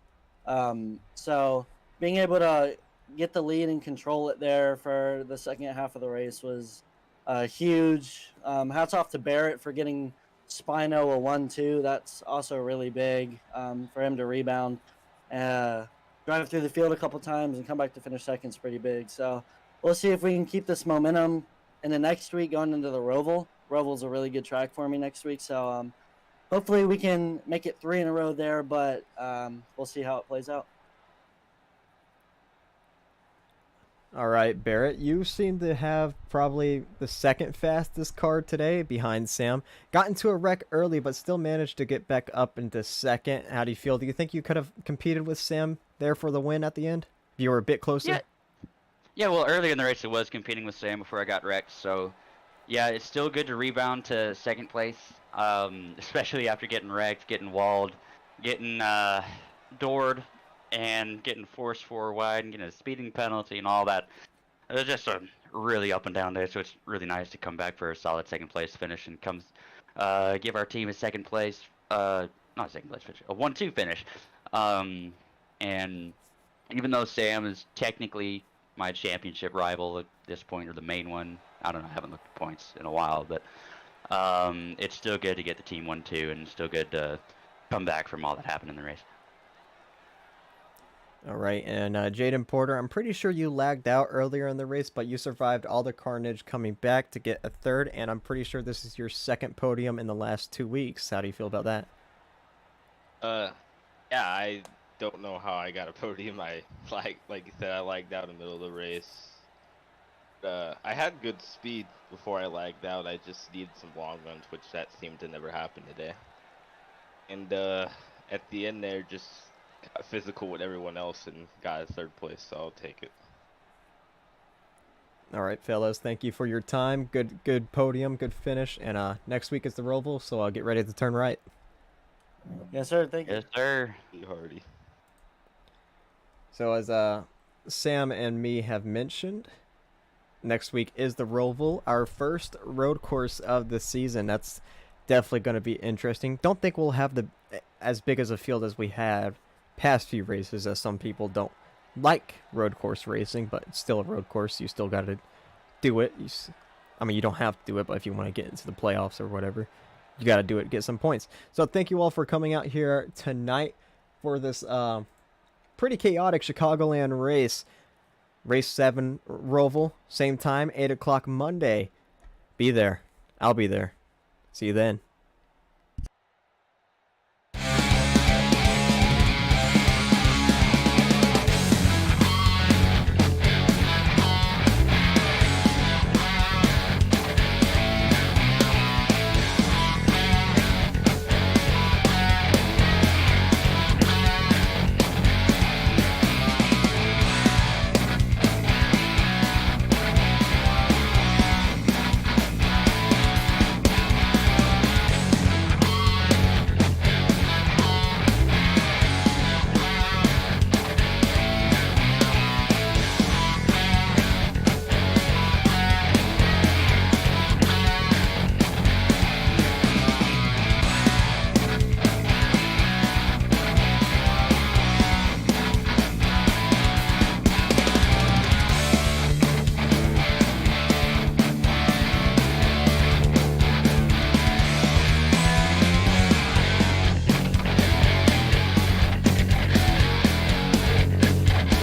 So being able to get the lead and control it there for the second half of the race was huge. Hats off to Barrett for getting Spino a 1-2. That's also really big for him to rebound. Drive through the field a couple times and come back to finish second is pretty big. So we'll see if we can keep this momentum in the next week going into the Roval. Roval's a really good track for me next week, so hopefully we can make it 3 in a row there, but we'll see how it plays out. All right, Barrett, you seem to have probably the second fastest car today behind Sam. Got into a wreck early, but still managed to get back up into second. How do you feel? Do you think you could have competed with Sam there for the win at the end? If you were a bit closer? Yeah. Yeah, well, earlier in the race, I was competing with Sam before I got wrecked, so yeah, it's still good to rebound to second place, especially after getting wrecked, getting walled, getting doored, and getting forced forward wide, and getting a speeding penalty and all that. It was just a really up and down day, so it's really nice to come back for a solid second place finish and give our team a second place, not a second place finish, a 1-2 finish. And even though Sam is technically my championship rival at this point, or the main one, I don't know, I haven't looked at points in a while, but it's still good to get the team 1-2, and still good to come back from all that happened in the race. All right, and Jaden Porter, I'm pretty sure you lagged out earlier in the race, but you survived all the carnage coming back to get a third, and I'm pretty sure this is your second podium in the last 2 weeks. How do you feel about that? Yeah, I don't know how I got a podium. Like you said, I lagged out in the middle of the race. I had good speed before I lagged out. I just needed some long runs, which that seemed to never happen today. And at the end there, just got physical with everyone else and got a third place, so I'll take it. All right, fellas, thank you for your time. Good podium, good finish, and next week is the Roval, so I'll get ready to turn right. Yes, sir. Thank you. Yes, sir. Hardy. So as Sam and me have mentioned, next week is the Roval, our first road course of the season. That's definitely going to be interesting. Don't think we'll have as big as a field as we had past few races, as some people don't like road course racing, but it's still a road course. You still got to do it. I mean, you don't have to do it, but if you want to get into the playoffs or whatever, you got to do it, get some points. So thank you all for coming out here tonight for this pretty chaotic Chicagoland race. Race 7 Roval, same time, 8 o'clock Monday. Be there. I'll be there. See you then.